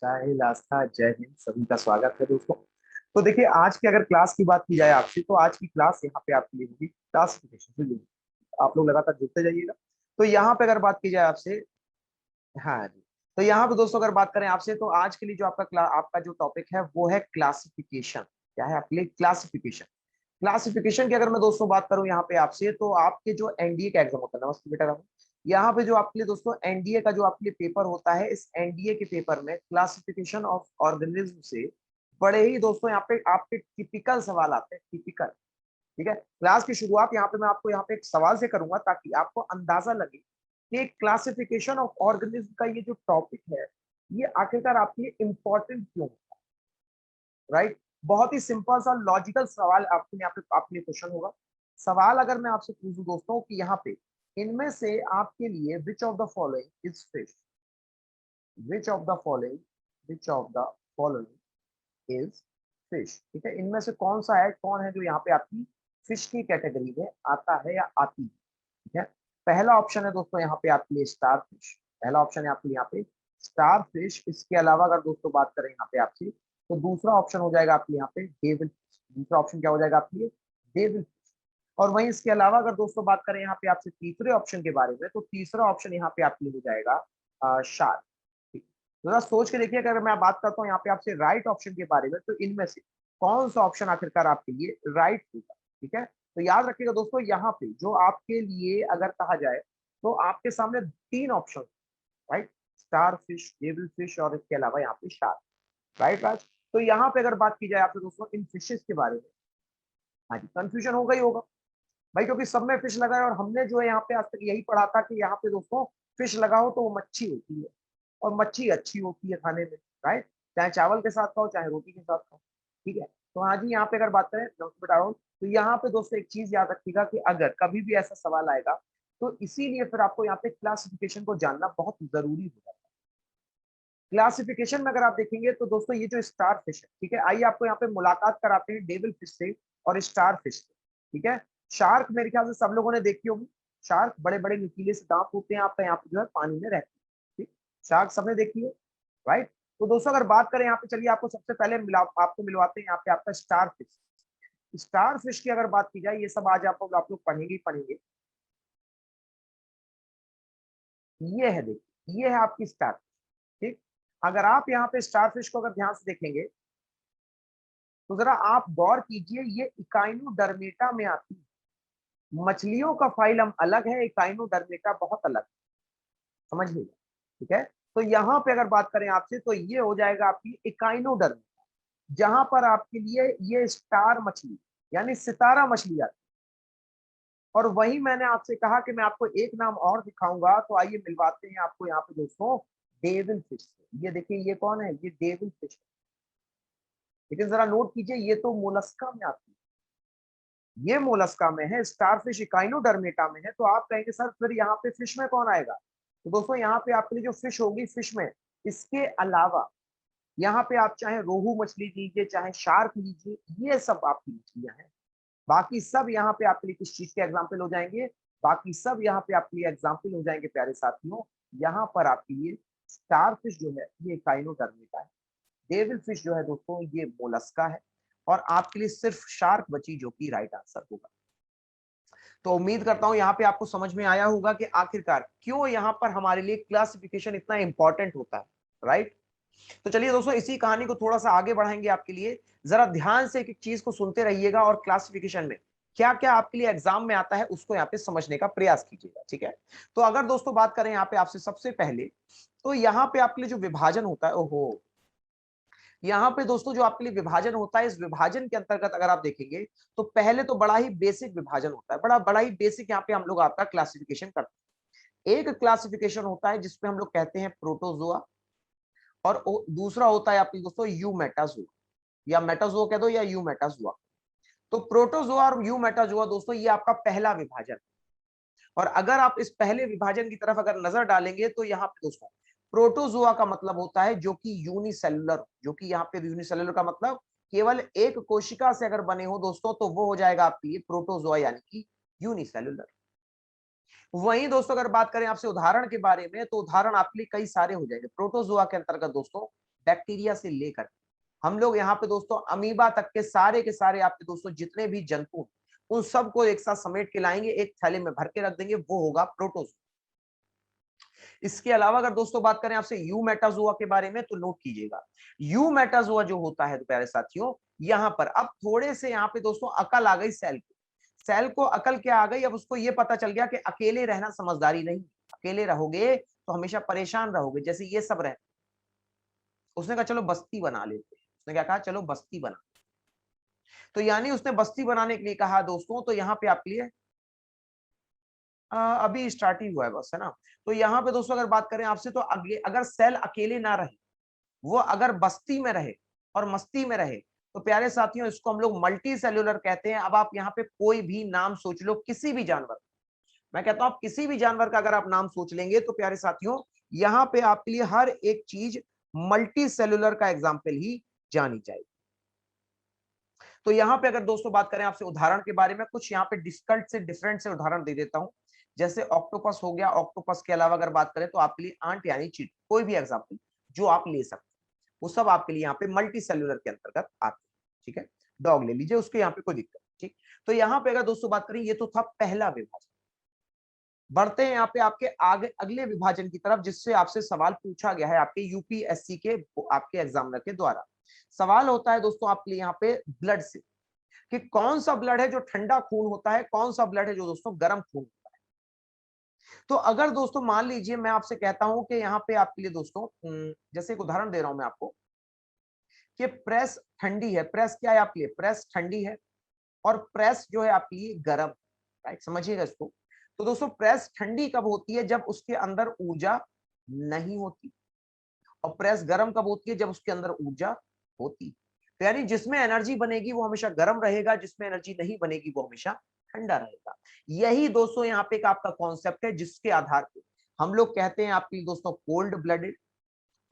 साहिल, आस्था, जय हिंद, सभी का स्वागत है दोस्तों। तो देखिए, आज की अगर क्लास की बात की जाए आपसे, तो आज की क्लास यहाँ पे आपके लिए होगी क्लासिफिकेशन से जुड़ी। आप लोग लगातार जुड़ते जाइएगा। तो यहाँ पे अगर बात की जाए आपसे, हाँ जी, तो यहाँ पे दोस्तों अगर बात करें आपसे, तो आज के लिए जो आपका जो टॉपिक है वो है क्लासिफिकेशन। क्या है आपके लिए? क्लासिफिकेशन। क्लासिफिकेशन की अगर मैं दोस्तों बात करूं यहाँ पे आपसे, तो आपके जो एनडीए का एग्जाम होता है, नमस्ते बेटा राहुल, यहाँ पे जो आपके लिए दोस्तों एनडीए का जो आपके लिए पेपर होता है, इस एनडीए के पेपर में क्लासिफिकेशन ऑफ ऑर्गेनिज्म से बड़े ही दोस्तों यहाँ पे आपके टिपिकल सवाल आते हैं, टिपिकल। ठीक है, क्लास की शुरुआत यहाँ पे मैं आपको यहाँ पे एक सवाल से करूंगा, ताकि आपको अंदाजा लगे कि क्लासिफिकेशन ऑफ ऑर्गेनिज्म का ये जो टॉपिक है, ये आखिरकार आपके लिए इंपॉर्टेंट क्यों है। राइट, बहुत ही सिंपल सा लॉजिकल सवाल आपके यहाँ पे आपके क्वेश्चन होगा। सवाल अगर मैं आपसे पूछूं दोस्तों कि यहाँ पे इनमें से आपके लिए which of the following is fish, which of the following, which of the following is fish. ठीक है, इनमें से कौन सा है, कौन है जो यहाँ पे आपकी फिश की कैटेगरी में आता है या आती है। ठीक है, पहला ऑप्शन है दोस्तों यहाँ पे आपके लिए स्टार फिश। पहला ऑप्शन है आपके यहाँ पे स्टार फिश। इसके अलावा अगर दोस्तों बात करें यहाँ पे आपसे, तो दूसरा ऑप्शन हो जाएगा आपके यहाँ पे डेविल फिश। दूसरा ऑप्शन क्या हो जाएगा आपके लिए? Devil fish. और वहीं इसके अलावा अगर दोस्तों बात करें यहाँ पे आपसे तीसरे ऑप्शन के बारे में, तो तीसरा ऑप्शन यहाँ पे आपके लिए हो जाएगा शार्क। जरा सोच के देखिए, अगर मैं बात करता हूँ यहाँ पे आपसे राइट ऑप्शन के बारे में, तो इनमें से कौन सा ऑप्शन आखिरकार आपके लिए राइट होगा। ठीक है, तो याद रखिएगा दोस्तों, यहाँ पे जो आपके लिए अगर कहा जाए, तो आपके सामने तीन option, right, star fish, devil fish और इसके अलावा यहाँ पे शार्क। राइट राज, तो यहाँ पे अगर बात की जाए आपसे दोस्तों इन फिशेस के बारे में, हाँ जी, कंफ्यूजन होगा ही होगा भाई, क्योंकि सब में फिश लगा है, और हमने जो है यहाँ पे आज तक यही पढ़ा था कि यहाँ पे दोस्तों फिश लगाओ तो वो मच्छी होती है, और मच्छी अच्छी होती है खाने में। राइट, चाहे चावल के साथ खाओ, चाहे रोटी के साथ खाओ। ठीक है, तो हाँ जी, यहाँ पे अगर बात करें तो यहाँ पे दोस्तों एक चीज याद रखिएगा कि अगर कभी भी ऐसा सवाल आएगा, तो इसीलिए फिर आपको यहाँ पे क्लासिफिकेशन को जानना बहुत जरूरी हो जाता है। क्लासिफिकेशन में अगर आप देखेंगे तो दोस्तों ये जो स्टार फिश है, ठीक है, आइए आपको यहाँ पे मुलाकात कराते हैं डेविल फिश से और स्टार फिश से। ठीक है, शार्क मेरे ख्याल से सब लोगों ने देखी होगी। शार्क बड़े बड़े नुकीले से दांत होते हैं, आपका यहाँ पे जो है पानी में रहते हैं। ठीक, शार्क सबने देखी है। राइट, तो दोस्तों अगर बात करें यहाँ पे, चलिए आपको सबसे पहले आपको मिलवाते हैं यहाँ पे आपका स्टार फिश। स्टार फिश की अगर बात की जाए, ये सब आज आप लोग पढ़ेंगे ही पढ़ेंगे। ये है, देखिए ये है आपकी स्टार फिश। ठीक, अगर आप यहाँ पे स्टार फिश को अगर ध्यान से देखेंगे, तो जरा आप गौर कीजिए, ये इकाइनोडर्मेटा में आती है। मछलियों का फाइलम अलग है, इकाइनोडर्मेटा बहुत अलग है, समझ लीजिए। ठीक है, तो यहाँ पे अगर बात करें आपसे, तो ये हो जाएगा आपकी इकाइनोडर्मेटा, जहां पर आपके लिए ये स्टार मछली यानी सितारा मछली आती है। और वही मैंने आपसे कहा कि मैं आपको एक नाम और दिखाऊंगा, तो आइए मिलवाते हैं आपको यहाँ पे दोस्तों डेविल फिश से। ये देखिए, ये कौन है? ये डेविल फिश है। लेकिन जरा नोट कीजिए, ये तो मोलस्का में आती है, ये मोलस्का में है, स्टारफिश इकाइनोडर्मेटा में है। तो आप कहेंगे सर फिर यहाँ पे फिश में कौन आएगा? तो दोस्तों यहाँ पे आपके लिए जो फिश होगी, फिश में इसके अलावा यहाँ पे आप चाहे रोहू मछली लीजिए, चाहे शार्क लीजिए, ये सब आपकी मछलियां हैं। बाकी सब यहाँ पे आपके लिए किस चीज के एग्जाम्पल हो जाएंगे? बाकी सब यहाँ पे आपके लिए एग्जाम्पल हो जाएंगे प्यारे साथियों। यहाँ पर आपके लिए स्टार फिश जो है ये इकाइनोडर्मेटा है, डेविल फिश जो है दोस्तों ये मोलस्का है, और आपके लिए सिर्फ शार्क बची, जो कि राइट आंसर होगा। तो उम्मीद करता हूं यहाँ पे आपको समझ में आया होगा कि आखिरकार क्यों यहाँ पर हमारे लिए क्लासिफिकेशन इतना इंपॉर्टेंट होता है। राइट, तो चलिए दोस्तों इसी कहानी को थोड़ा सा आगे बढ़ाएंगे आपके लिए। जरा ध्यान से एक एक चीज को सुनते रहिएगा, और क्लासिफिकेशन में क्या क्या आपके लिए एग्जाम में आता है उसको यहाँ पे समझने का प्रयास कीजिएगा। ठीक है, तो अगर दोस्तों बात करें यहाँ पे आपसे सबसे पहले, तो यहाँ पे आपके लिए जो विभाजन होता है, ओहो, यहाँ पे दोस्तों जो आपके लिए विभाजन होता है, इस विभाजन के अंतर्गत अगर आप देखेंगे, तो पहले तो बड़ा ही बेसिक विभाजन होता है, बड़ा बड़ा ही बेसिक यहाँ पे हम लोग आपका क्लासिफिकेशन करते हैं। एक क्लासिफिकेशन होता है जिसपे हम लोग कहते हैं प्रोटोजोआ, और दूसरा होता है आपके दोस्तों यू मेटाजोआ, या मेटाजोआ कह दो या यू मेटाजोआ। तो प्रोटोजोआ और यू मेटाजोआ दोस्तों ये आपका पहला विभाजन। और अगर आप इस पहले विभाजन की तरफ अगर नजर डालेंगे, तो यहाँ पे दोस्तों प्रोटोजोआ का मतलब होता है जो कि यूनिसेलुलर, जो कि यहाँ पे यूनिसेलुलर का मतलब केवल एक कोशिका से अगर बने हो दोस्तों, तो वो हो जाएगा आपके लिए प्रोटोजोआ यानी कि यूनिसेलुलर। वहीं दोस्तों अगर बात करें आपसे उदाहरण के बारे में, तो उदाहरण आपके लिए कई सारे हो जाएंगे प्रोटोजोआ के अंतर्गत दोस्तों। बैक्टीरिया से लेकर हम लोग यहाँ पे दोस्तों अमीबा तक के सारे आपके दोस्तों जितने भी जंतु उन सबको एक साथ समेट के लाएंगे, एक थैले में भर के रख देंगे, वो होगा प्रोटोजोआ। इसके अलावा अगर दोस्तों बात करें आपसे यू मेटाजोआ के बारे में, तो नोट कीजिएगा यू मेटाजोआ जो होता है तो प्यारे साथियों, यहाँ पर अब थोड़े से यहाँ पे दोस्तों अकल आ गई सेल को अकल क्या आ गई, अब उसको ये पता चल गया कि अकेले रहना समझदारी नहीं, अकेले रहोगे तो हमेशा परेशान रहोगे, जैसे ये सब रहे। उसने कहा चलो बस्ती बना लेते हैं, उसने क्या कहा, चलो बस्ती बना। तो यानी उसने बस्ती बनाने के लिए कहा दोस्तों, तो यहाँ पे आपके लिए अभी स्टार्ट ही हुआ है बस, है ना। तो यहाँ पे दोस्तों अगर बात करें आपसे, तो अगर सेल अकेले ना रहे, वो अगर बस्ती में रहे और मस्ती में रहे, तो प्यारे साथियों इसको हम लोग मल्टी सेल्यूलर कहते हैं। अब आप यहाँ पे कोई भी नाम सोच लो, किसी भी जानवर, मैं कहता हूं आप किसी भी जानवर का अगर आप नाम सोच लेंगे, तो प्यारे साथियों यहाँ पे आपके लिए हर एक चीज मल्टी सेल्यूलर का एग्जाम्पल ही जानी चाहिए। तो यहाँ पे अगर दोस्तों बात करें आपसे उदाहरण के बारे में, कुछ यहाँ पे डिफिकल्ट से डिफरेंट से उदाहरण दे देता हूं। जैसे ऑक्टोपस हो गया, ऑक्टोपस के अलावा अगर बात करें तो आपके लिए आंट यानी चींटी, कोई भी एग्जाम्पल जो आप ले सकते हैं, वो सब आपके लिए यहाँ पे मल्टी सेल्यूलर के अंतर्गत आते हैं। ठीक है, डॉग ले लीजिए, उसके यहाँ पे कोई दिक्कत नहीं। ठीक, तो यहाँ पे अगर दोस्तों बात करें, ये तो था पहला विभाजन। बढ़ते हैं यहाँ पे आपके आगे अगले विभाजन की तरफ, जिससे आपसे सवाल पूछा गया है आपके यूपीएससी के आपके एग्जामिनर के द्वारा। सवाल होता है दोस्तों आपके लिए यहाँ पे ब्लड से, कि कौन सा ब्लड है जो ठंडा खून होता है, कौन सा ब्लड है जो दोस्तों गर्म खून होता है। तो अगर दोस्तों मान लीजिए मैं आपसे कहता हूं कि यहाँ पे आपके लिए दोस्तों जैसे एक उदाहरण दे रहा हूं मैं आपको, कि प्रेस ठंडी है, प्रेस क्या है आपके लिए, प्रेस ठंडी है, और प्रेस जो है आपके लिए गर्म, राइट, समझिएगा इसको। तो दोस्तों प्रेस ठंडी कब होती है, जब उसके अंदर ऊर्जा नहीं होती, और प्रेस गर्म कब होती है, जब उसके अंदर ऊर्जा होती। तो यानी जिसमें एनर्जी बनेगी वो हमेशा गर्म रहेगा, जिसमें एनर्जी नहीं बनेगी वो हमेशा ठंडा रहेगा। यही दोस्तों यहाँ पे एक आपका कॉन्सेप्ट है, जिसके आधार पे हम लोग कहते हैं आपकी दोस्तों कोल्ड ब्लडेड,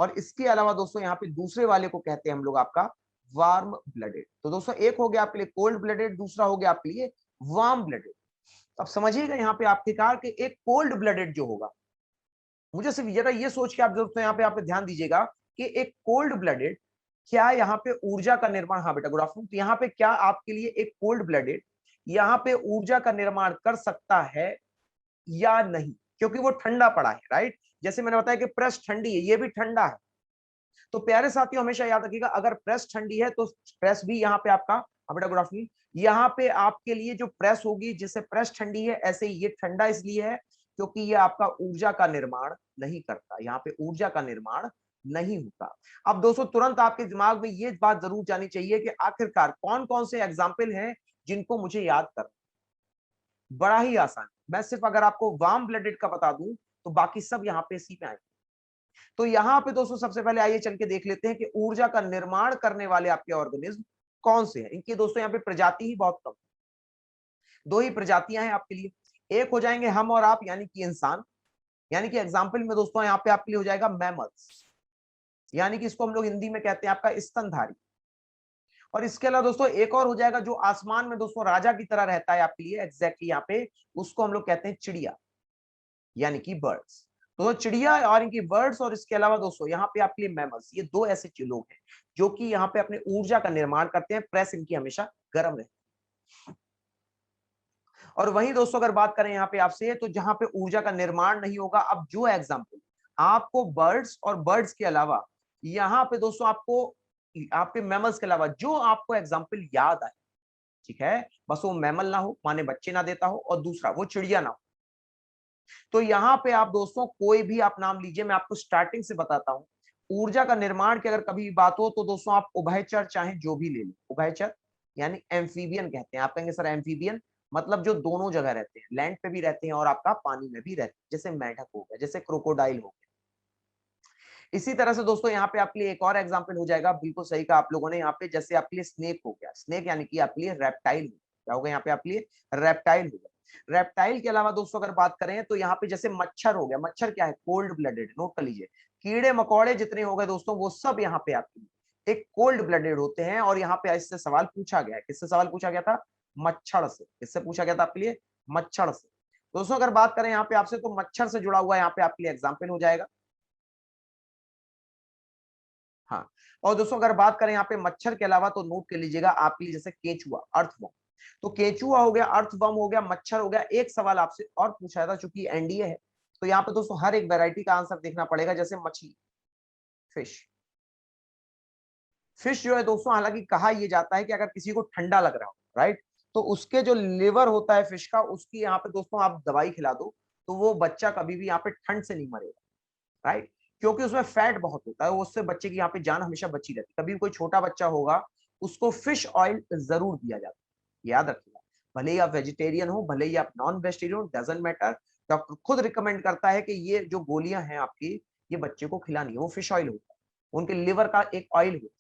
और इसके अलावा दोस्तों यहाँ पे दूसरे वाले को कहते हैं हम लोग आपका वार्म ब्लडेड। तो दोस्तों एक हो गया आपके लिए कोल्ड ब्लडेड, दूसरा हो गया आपके लिए वार्म ब्लडेड। अब समझिएगा यहाँ पे आपके कहा कि एक कोल्ड ब्लडेड जो होगा, मुझे सिर्फ जरा ये सोच के आप दोस्तों यहाँ पे आप ध्यान दीजिएगा कि एक कोल्ड ब्लडेड क्या यहाँ पे ऊर्जा का निर्माण, हाँ बेटा गुड आफ्टरनून, तो यहाँ पे क्या आपके लिए एक कोल्ड ब्लडेड यहाँ पे ऊर्जा का निर्माण कर सकता है या नहीं, क्योंकि वो ठंडा पड़ा है, राइट। जैसे मैंने बताया कि प्रेस ठंडी है, ये भी ठंडा है। तो प्यारे साथियों हमेशा याद रखिएगा, अगर प्रेस ठंडी है तो प्रेस भी यहाँ पे आपका, हाँ बेटा गुड आफ्टरनून, यहाँ पे आपके लिए जो प्रेस होगी, जिससे प्रेस ठंडी है, ऐसे ही ये ठंडा इसलिए है क्योंकि ये आपका ऊर्जा का निर्माण नहीं करता, यहाँ पे ऊर्जा का निर्माण नहीं होता। अब दोस्तों तुरंत आपके दिमाग में ये बात जरूर जानी चाहिए कि आखिरकार कौन कौन से एग्जाम्पल हैं जिनको मुझे याद करना। बड़ा ही आसान, मैं सिर्फ अगर आपको वार्म ब्लडेड का बता दूं तो बाकी सब यहाँ पे इसी में आएंगे। तो यहाँ पे दोस्तों सबसे पहले आइए चल के देख लेते हैं कि ऊर्जा का निर्माण करने वाले आपके ऑर्गेनिज्म कौन से हैं। इनकी दोस्तों यहाँ पे प्रजाति ही बहुत कम, दो ही प्रजातियां हैं आपके लिए। एक हो जाएंगे हम और आप, यानी कि इंसान, यानी कि एग्जाम्पल में दोस्तों यहाँ पे आपके लिए हो जाएगा मैमल्स, यानी कि इसको हम लोग हिंदी में कहते हैं आपका स्तनधारी। और इसके अलावा दोस्तों एक और हो जाएगा जो आसमान में दोस्तों राजा की तरह रहता है आपके लिए, एग्जैक्टली यहाँ पे उसको हम लोग कहते हैं चिड़िया, यानी कि बर्ड्स। तो चिड़िया और इनकी बर्ड्स, और इसके अलावा दोस्तों यहाँ पे आपके लिए मैमल्स, ये दो ऐसे लोग हैं जो कि यहाँ पे अपने ऊर्जा का निर्माण करते हैं, प्रेस इनकी हमेशा गर्म रहती है। और वहीं दोस्तों अगर बात करें यहाँ पे आपसे, तो जहां पे ऊर्जा का निर्माण नहीं होगा, अब जो एग्जाम्पल आपको बर्ड्स और बर्ड्स के अलावा यहाँ पे दोस्तों आपको आपके मैमल्स के अलावा जो आपको एग्जाम्पल याद आए, ठीक है, बस वो मैमल ना हो, माने बच्चे ना देता हो, और दूसरा वो चिड़िया ना हो। तो यहाँ पे आप दोस्तों कोई भी आप नाम लीजिए, मैं आपको स्टार्टिंग से बताता हूं। ऊर्जा का निर्माण की अगर कभी बात हो तो दोस्तों आप उभयचर चाहे जो भी ले लो, उभयचर यानी एम्फीबियन कहते हैं। आप कहेंगे सर एम्फीबियन मतलब जो दोनों जगह रहते हैं, लैंड पे भी रहते हैं और आपका पानी में भी रहते हैं, जैसे मेंढक हो गया, जैसे क्रोकोडाइल हो गया। इसी तरह से दोस्तों यहाँ पे आपके लिए एक और एग्जांपल हो जाएगा, बिल्कुल सही कहा आप लोगों ने, यहाँ पे जैसे आपके लिए स्नेक हो गया, स्नेक यानी कि आपके लिए रेप्टाइल, क्या होगा यहाँ पे आपके लिए रेप्टाइल हो गया। रेप्टाइल के अलावा दोस्तों अगर बात करें तो यहाँ पे जैसे मच्छर हो गया, मच्छर क्या है, कोल्ड ब्लडेड, नोट कर लीजिए। कीड़े मकोड़े जितने हो गए दोस्तों वो सब यहाँ पे आपके एक कोल्ड ब्लडेड होते हैं। और यहाँ पे इससे सवाल पूछा गया है, किससे सवाल पूछा गया था, मच्छर से। किससे पूछा गया था आपके लिए, मच्छर से। दोस्तों अगर बात करें यहाँ पे आपसे, तो मच्छर से जुड़ा हुआ यहाँ पे आपके लिए एग्जाम्पल हो जाएगा हाँ, और दोस्तों अगर बात करें यहाँ पे मच्छर के अलावा तो नोट कर लीजिएगा आपके लिए, जैसे केचुआ, अर्थवर्म। तो केचुआ हो गया, अर्थवर्म हो गया, मच्छर हो गया। एक सवाल आपसे और पूछा था, चूंकि एनडीए है तो यहाँ पे दोस्तों हर एक वैरायटी का आंसर देखना पड़ेगा, जैसे मछली, फिश। फिश जो है दोस्तों, हालांकि कहा यह जाता है कि अगर किसी को ठंडा लग रहा हो, राइट, तो उसके जो लिवर होता है फिश का, उसकी यहाँ पे दोस्तों आप दवाई खिला दो तो वो बच्चा कभी भी यहाँ पे ठंड से नहीं मरेगा, राइट, क्योंकि उसमें फैट बहुत होता है, उससे बच्चे की यहाँ पे जान हमेशा बची रहती है। कभी भी कोई छोटा बच्चा होगा उसको फिश ऑयल जरूर दिया जाता है, याद रखिएगा। भले ही आप वेजिटेरियन हो, भले ही आप नॉन वेजिटेरियन हो, डजंट मैटर, डॉक्टर खुद रिकमेंड करता है कि ये जो गोलियां हैं आपकी, ये बच्चे को खिलानी है। वो फिश ऑयल होता है, उनके लिवर का एक ऑयल होता है।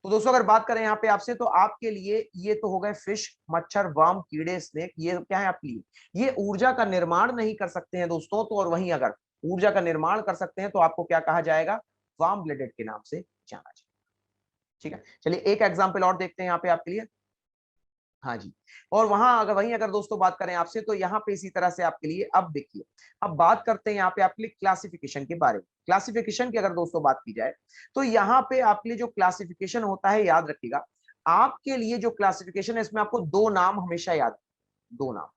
तो दोस्तों अगर बात करें यहाँ पे आपसे, तो आपके लिए ये तो हो गए फिश, मच्छर, वर्म, कीड़े, स्नेक, ये क्या है आपके लिए? ये ऊर्जा का निर्माण नहीं कर सकते हैं दोस्तों, तो और वहीं अगर ऊर्जा का निर्माण कर सकते हैं तो आपको क्या कहा जाएगा? वार्म ब्लडेड के नाम से जाना जाएगा। ठीक है, चलिए एक एग्जांपल और देखते हैं यहाँ पे आपके लिए। हाँ जी, और वहीं अगर दोस्तों बात करें आपसे, तो यहाँ पे इसी तरह से आपके लिए, अब देखिए, अब बात करते हैं यहाँ पे आपके लिए क्लासिफिकेशन के बारे में। क्लासिफिकेशन की अगर दोस्तों बात की जाए, तो यहाँ पे आपके लिए जो क्लासिफिकेशन होता है, याद रखिएगा, आपके लिए जो क्लासिफिकेशन है इसमें आपको दो नाम हमेशा याद, दो नाम।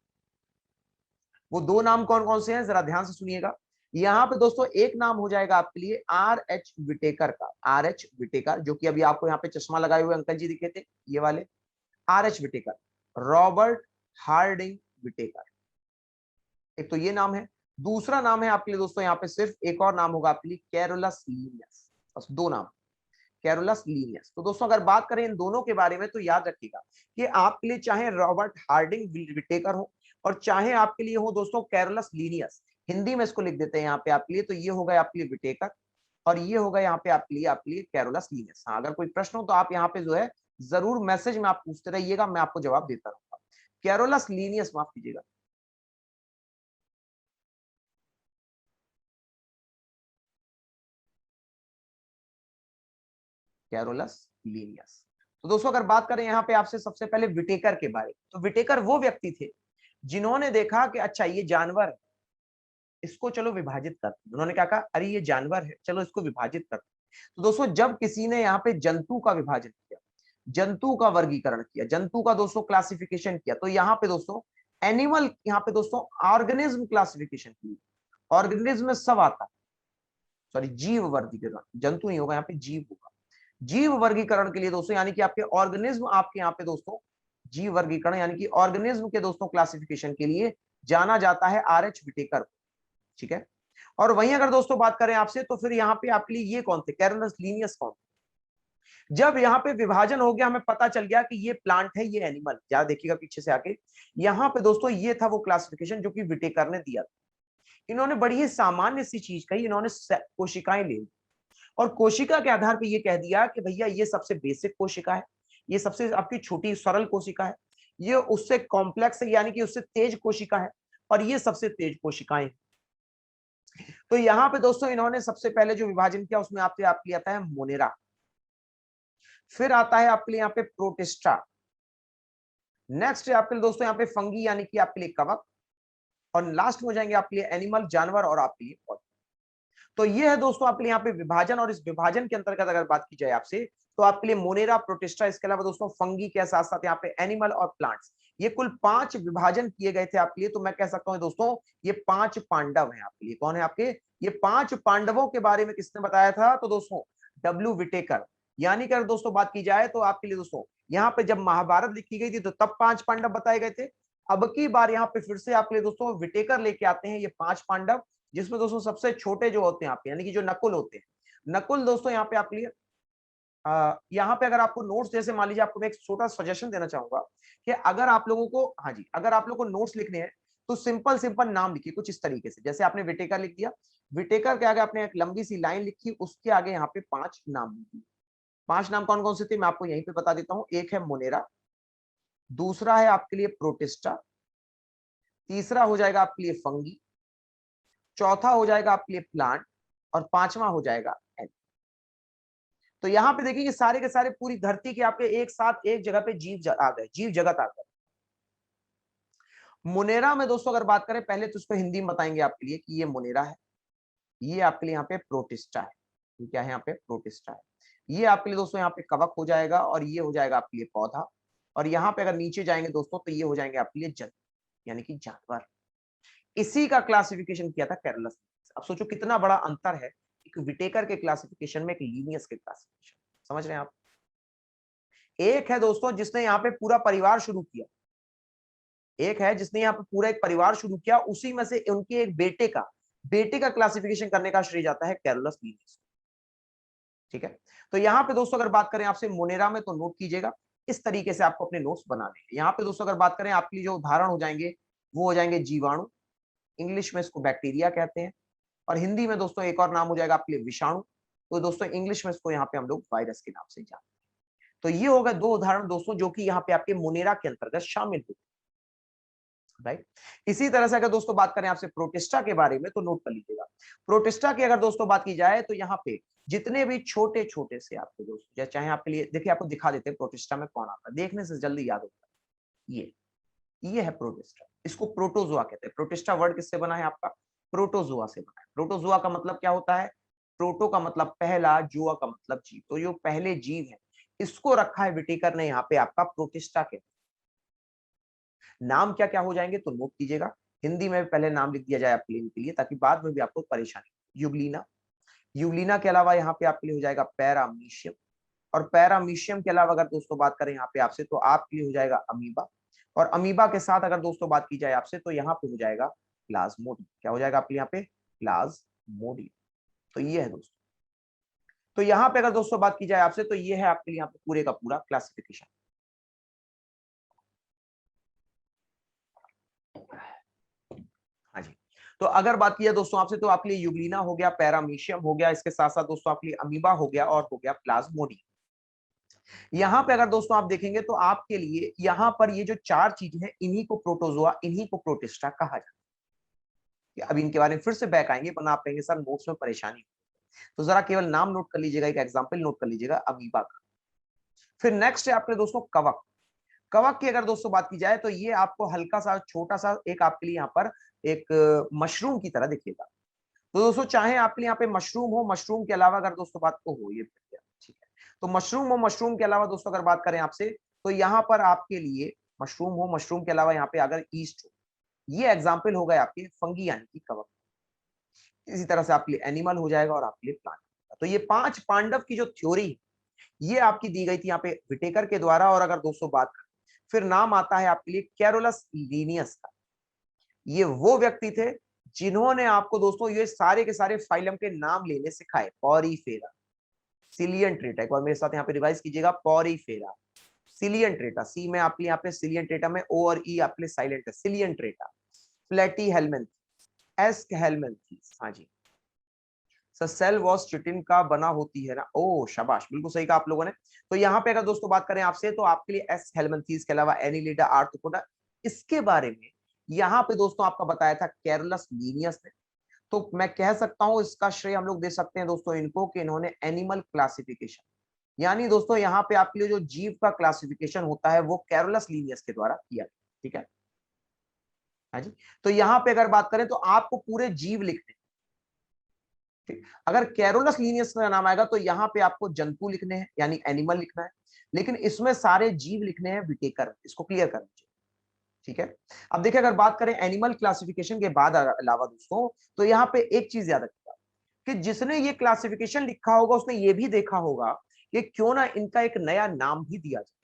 वो दो नाम कौन कौन से हैं, जरा ध्यान से सुनिएगा। यहाँ पे दोस्तों एक नाम हो जाएगा आपके लिए आर एच विटेकर का, आर एच विटेकर, जो कि अभी आपको यहाँ पे चश्मा लगाए हुए अंकल जी दिखे थे, ये वाले R H Whittaker, Robert Harding Whittaker, एक तो ये नाम है। दूसरा नाम है आपके लिए दोस्तों, यहाँ पे सिर्फ एक और नाम होगा आपके लिए, कैरोलस लीनियस। बस दो नाम, कैरोलस लीनियस। तो दोस्तों अगर बात करें इन दोनों के बारे में, तो याद रखिएगा कि आपके लिए चाहे रॉबर्ट हार्डिंग विटेकर हो और चाहे आपके लिए हो दोस्तों कैरोलस लीनियस, हिंदी में इसको लिख देते हैं यहाँ पे आपके लिए, तो ये होगा आपके लिए विटेकर और ये होगा यहाँ पे आपके लिए कैरोलस लीनियस। हाँ, अगर कोई प्रश्न हो तो आप यहाँ पे जो है जरूर मैसेज में आप पूछते रहिएगा, मैं आपको जवाब देता रहूंगा। कैरोलस लीनियस, माफ कीजिएगा, कैरोलस लीनियस। तो दोस्तों अगर बात करें यहाँ पे आपसे सबसे पहले विटेकर के बारे में, तो विटेकर वो व्यक्ति थे जिन्होंने देखा कि अच्छा ये जानवर है, इसको चलो विभाजित करते हैं। उन्होंने क्या कहा, अरे ये जानवर है, चलो इसको विभाजित करते हैं। तो दोस्तों जब किसी ने यहाँ पे जंतु का विभाजन किया, जंतु का वर्गीकरण किया, जंतु का दोस्तों क्लासिफिकेशन किया, तो यहाँ पे दोस्तों एनिमल, यहाँ पे दोस्तों ऑर्गेनिज्म क्लासिफिकेशन की, ऑर्गेनिज्म में सब आता है, सॉरी जीव वर्गीकरण, जंतु नहीं होगा यहाँ पे, जीव होगा। जीव वर्गीकरण के लिए दोस्तों, यानी कि आपके ऑर्गेनिज्म, आपके यहाँ पे दोस्तों जीव वर्गीकरण यानी कि ऑर्गेनिज्म के दोस्तों क्लासिफिकेशन के लिए जाना जाता है आर एच विटेकर, ठीक है। और वहीं अगर दोस्तों बात करें आपसे, तो फिर यहाँ पे आपके लिए ये कौन थे, कैरोलस लीनियस कौन थे? जब यहाँ पे विभाजन हो गया, हमें पता चल गया कि ये प्लांट है, ये एनिमल, याद देखिएगा पीछे से आके, यहाँ पे दोस्तों ये था वो क्लासिफिकेशन जो कि विटेकर ने दिया था। इन्होंने बड़ी ही सामान्य सी चीज कही, इन्होंने कोशिकाएं ले ली और कोशिका के आधार पर यह कह दिया कि भैया ये सबसे बेसिक कोशिका है, ये सबसे आपकी छोटी सरल कोशिका है, ये उससे कॉम्प्लेक्स है यानी कि उससे तेज कोशिका है, और ये सबसे तेज कोशिकाएं। तो यहां पे दोस्तों इन्होंने सबसे पहले जो विभाजन किया उसमें आपके लिए आता है मोनेरा, फिर आता है आपके लिए यहाँ पे प्रोटिस्टा, नेक्स्ट है आपके लिए दोस्तों यहाँ पे फंगी यानी कि आपके लिए कवक, और लास्ट में हो जाएंगे आपके लिए एनिमल, जानवर, और आपके लिए पौधे। तो ये है दोस्तों आपके लिए यहाँ पे विभाजन, और इस विभाजन के अंतर्गत अगर बात की जाए आपसे, तो आपके लिए मोनेरा, प्रोटिस्टा, इसके अलावा दोस्तों फंगी के साथ साथ यहाँ पे एनिमल और प्लांट्स, ये कुल 5 विभाजन किए गए थे आपके लिए। तो मैं कह सकता हूं दोस्तों ये 5 पांडव हैं आपके लिए। कौन है आपके ये 5 पांडवों के बारे में किसने बताया था? तो दोस्तों डब्ल्यू विटेकर। यानी कि अगर दोस्तों बात की जाए तो आपके लिए दोस्तों यहाँ पे जब महाभारत लिखी गई थी तो तब 5 पांडव बताए गए थे। अब की बार यहाँ पे फिर से आपके लिए दोस्तों विटेकर लेके आते हैं ये 5 पांडव, जिसमें दोस्तों सबसे छोटे जो होते हैं आपके यानी कि जो नकुल होते हैं, नकुल दोस्तों यहाँ पे आपके लिए यहाँ पे अगर आपको नोट्स, जैसे मान लीजिए आपको मैं एक छोटा सजेशन देना चाहूंगा कि अगर आप लोगों को, हाँ जी, अगर आप लोगों को नोट्स लिखने हैं तो सिंपल सिंपल नाम लिखिए कुछ इस तरीके से, जैसे आपने विटेकर लिख दिया, विटेकर के आगे आपने एक लंबी सी लाइन लिखी, उसके आगे यहाँ पे 5 नाम लिखिए। 5 नाम कौन कौन से थे मैं आपको यहीं पे बता देता हूं। एक है मोनेरा, दूसरा है आपके लिए प्रोटिस्टा, तीसरा हो जाएगा आपके लिए फंगी, चौथा हो जाएगा आपके लिए प्लांट, और पांचवा हो जाएगा एनिमल। तो यहाँ पे देखिए ये सारे के सारे पूरी धरती के आपके एक साथ एक जगह पे जीव आ गए, जीव जगत आ गए। मुनेरा में दोस्तों अगर बात करें, पहले तो उसको हिंदी में बताएंगे आपके लिए कि ये मुनेरा है, ये आपके लिए यहाँ पे प्रोटिस्टा है, ये क्या है यहाँ पे प्रोटिस्टा है। ये आपके लिए दोस्तों यहाँ पे कवक हो जाएगा और ये हो जाएगा आपके लिए पौधा। और यहाँ पे अगर नीचे जाएंगे दोस्तों तो ये हो जाएंगे आपके लिए जंतु यानी कि जानवर। इसी का क्लासिफिकेशन किया था कैरोलस। अब सोचो कितना बड़ा अंतर है एक विटेकर के क्लासिफिकेशन में, एक लीनियस के क्लासिफिकेशन। समझ रहे हैं आप? एक है दोस्तों जिसने यहाँ पे पूरा परिवार शुरू किया, एक है जिसने यहाँ पे पूरा एक परिवार शुरू किया, उसी में से उनके एक बेटे का क्लासिफिकेशन करने का श्रेय जाता है कैरोलस लीनियस। ठीक है, तो यहाँ पे दोस्तों अगर बात करें आपसे मोनेरा में, तो नोट कीजिएगा इस तरीके से आपको अपने नोट्स बनाने हैं। यहाँ पे दोस्तों अगर बात करें आपके लिए जो उदाहरण हो जाएंगे वो हो जाएंगे जीवाणु, इंग्लिश में इसको बैक्टीरिया कहते हैं, और हिंदी में दोस्तों एक और नाम हो जाएगा आपके लिए विषाणु, तो दोस्तों इंग्लिश में इसको यहाँ पे हम लोग वायरस के नाम से जानते हैं। तो ये होगा दो उदाहरण दोस्तों जो कि यहाँ पे आपके मोनेरा के अंतर्गत शामिल होते हैं। राइट, इसी तरह से अगर दोस्तों बात करें आपसे प्रोटिस्टा के बारे में, तो नोट कर लीजिएगा। प्रोटिस्टा की अगर दोस्तों बात की जाए तो यहाँ पे जितने भी छोटे छोटे से आपके दोस्तों, चाहे आपके लिए देखिए आपको दिखा देते हैं प्रोटिस्टा में कौन आता है, देखने से जल्दी याद होता है। ये है प्रोटिस्टा, इसको प्रोटोजोआ कहते हैं। प्रोटिस्टा वर्ड किससे बना है आपका? प्रोटोजोआ से बना है। प्रोटोजोआ का मतलब क्या होता है? प्रोटो का मतलब पहला, जोआ का मतलब जीव, तो ये पहले जीव है, इसको रखा है विटेकर ने यहाँ पे आपका प्रोटिस्टा के। नाम क्या क्या हो जाएंगे तो नोट कीजिएगा, हिंदी में पहले नाम लिख दिया जाए आपके लिए ताकि बाद में भी आपको परेशानी। युगलीना, युगलीना के अलावा यहाँ पे आपके लिए हो जाएगा पैरामीशियम, और पैरामीशियम के अलावा अगर दोस्तों बात करें यहाँ पे आपसे तो आपके लिए हो जाएगा अमीबा, और अमीबा के साथ अगर दोस्तों बात की जाए आपसे तो यहाँ पे हो जाएगा प्लाज्मोडियम। क्या हो जाएगा आपके यहाँ पे? प्लाज्मोडियम। तो ये है दोस्तों, तो यहाँ पे अगर दोस्तों बात की जाए आपसे तो ये है आपके लिए यहाँ पे पूरे का पूरा क्लासिफिकेशन। हाँ जी, तो अगर बात की जाए दोस्तों आपसे तो आपके लिए युगलीना हो गया, पैरामीशियम हो गया, इसके साथ साथ दोस्तों आपके लिए अमीबा हो गया और हो गया प्लाज्मोडियम। यहां पे अगर दोस्तों आप देखेंगे तो आपके लिए यहां पर ये जो चार चीजें हैं इन्हीं को प्रोटोजोआ, इन्हीं को प्रोटिस्टा कहा जाता है। अब इनके बारे में फिर से बैक आएंगे वरना आप कहेंगे सर नोट्स में परेशानी, तो जरा केवल नाम नोट कर लीजिएगा, एक एग्जांपल नोट कर लीजिएगा अमीबा का। फिर नेक्स्ट है आपके दोस्तों कवक। कवक की अगर दोस्तों बात की जाए तो ये आपको हल्का सा छोटा सा एक आपके लिए यहाँ पर एक मशरूम की तरह दिखेगा। तो दोस्तों चाहे आपके लिए यहाँ पे मशरूम हो, मशरूम के अलावा अगर दोस्तों बात को हो, ये ठीक है, तो मशरूम हो, मशरूम के अलावा दोस्तों अगर बात करें आपसे तो यहाँ पर आपके लिए मशरूम हो, मशरूम के अलावा यहाँ पे अगर ईस्ट हो, ये एग्जाम्पल हो गए आपके फंगी यानी कि कवक। इसी तरह से आपके लिए एनिमल हो जाएगा और आपके लिए प्लांट। तो ये 5 पांडव की जो थ्योरी है ये आपकी दी गई थी यहाँ पे विटेकर के द्वारा। और अगर दोस्तों बात करें फिर नाम आता है आपके लिए कैरोलस लीनियस का। ये वो व्यक्ति थे जिन्होंने आपको दोस्तों ये सारे के सारे फाइलम के नाम लेने सिखाए। पॉरीफेरा, सिलियन ट्रेटा, एक बार मेरे साथ यहाँ पे रिवाइज कीजिएगा, पॉरीफेरा, सिलियन ट्रेटा, सी में आपके यहाँ पे सिलियन ट्रेटा में ओ और ई आपके साइलेंट है, सिलियन ट्रेटा, प्लेटी हेलमेंथ, एस्क हेलमेंथीस, हाँ जी सर, सेल वॉस चिटिन का बना होती है ना, ओ शाबाश, बिल्कुल सही कहा आप लोगों ने। तो यहाँ पे अगर दोस्तों बात करें आपसे तो आपके लिए एस हेलमेंथीस के अलावा एनिलिडा, आर्थ्रोपोडा, इसके बारे में यहाँ पे दोस्तों आपका बताया था कैरोलस लीनियस ने। तो मैं कह सकता हूं इसका श्रेय हम लोग दे सकते हैं दोस्तों इनको कि इन्होंने एनिमल क्लासिफिकेशन, यानी दोस्तों यहाँ पे आपके लिए जो जीव का क्लासिफिकेशन होता है वो कैरोलस लीनियस के द्वारा किया। ठीक है, हाँ जी, तो यहाँ पे अगर बात करें तो आपको पूरे जीव लिखने, ठीक, अगर कैरोलस लीनियस का नाम आएगा तो यहाँ पे आपको जंतु लिखने हैं यानी एनिमल लिखना है, लेकिन इसमें सारे जीव लिखने हैं विटेकर, इसको क्लियर कर लीजिए। ठीक है, अब देखिए अगर बात करें एनिमल क्लासिफिकेशन के बाद अलावा दोस्तों तो यहाँ पे एक चीज याद रखिएगा कि जिसने ये क्लासिफिकेशन लिखा होगा उसने ये भी देखा होगा कि क्यों ना इनका एक नया नाम भी दिया जाए।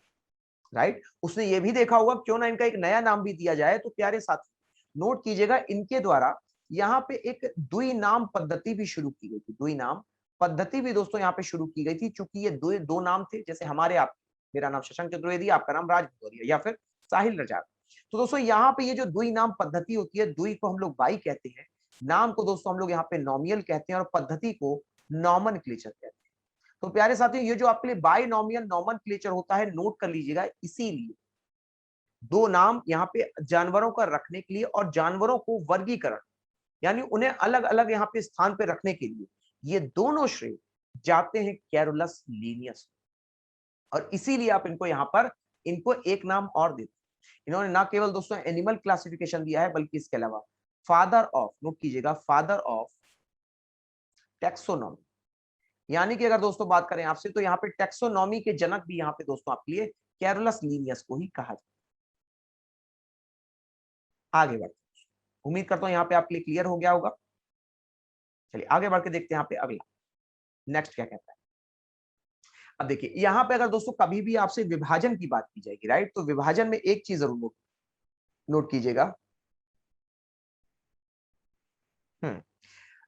राइट, उसने ये भी देखा होगा क्यों ना इनका एक नया नाम भी दिया जाए। तो प्यारे साथी नोट कीजिएगा इनके द्वारा यहाँ पे एक द्वि नाम पद्धति भी शुरू की गई थी। द्वि नाम पद्धति भी दोस्तों यहाँ पे शुरू की गई थी, चूंकि ये दो नाम थे, जैसे हमारे आप, मेरा नाम शशांक चतुर्वेदी, आपका नाम राज भदौरिया या फिर साहिल रजाक। तो दोस्तों यहाँ पे ये जो द्वि नाम पद्धति होती है, द्वि को हम लोग बाई कहते हैं, नाम को दोस्तों हम लोग यहाँ पे नॉमियल कहते हैं और पद्धति को नॉमनक्लेचर कहते हैं। तो प्यारे साथियों ये जो आपके लिए बाइनॉमियल नॉमनक्लेचर होता है, नोट कर लीजिएगा, इसीलिए दो नाम यहाँ पे जानवरों का रखने के लिए और जानवरों को वर्गीकरण यानी उन्हें अलग अलग यहाँ पे स्थान पे रखने के लिए ये दोनों श्रेय जाते हैं कैरोलस लीनियस। और इसीलिए आप इनको यहाँ पर इनको एक नाम और देते हैं। इन्होंने ना केवल दोस्तों एनिमल क्लासिफिकेशन दिया है बल्कि इसके अलावा फादर ऑफ, नोट कीजिएगा, फादर ऑफ टैक्सोनॉमी, यानी कि अगर दोस्तों बात करें आपसे तो यहाँ पे टैक्सोनॉमी के जनक भी यहाँ पे दोस्तों आपके लिए कैरोलस लीनियस को ही कहा जाता है। आगे बढ़ते हैं, उम्मीद करता हूं यहाँ पे आपके लिए क्लियर हो गया होगा। चलिए आगे बढ़ के देखते हैं यहाँ पे अगला नेक्स्ट क्या कहता है। अब देखिए यहाँ पे अगर दोस्तों कभी भी आपसे विभाजन की बात की जाएगी, राइट, तो विभाजन में एक चीज जरूर नोट कीजिएगा।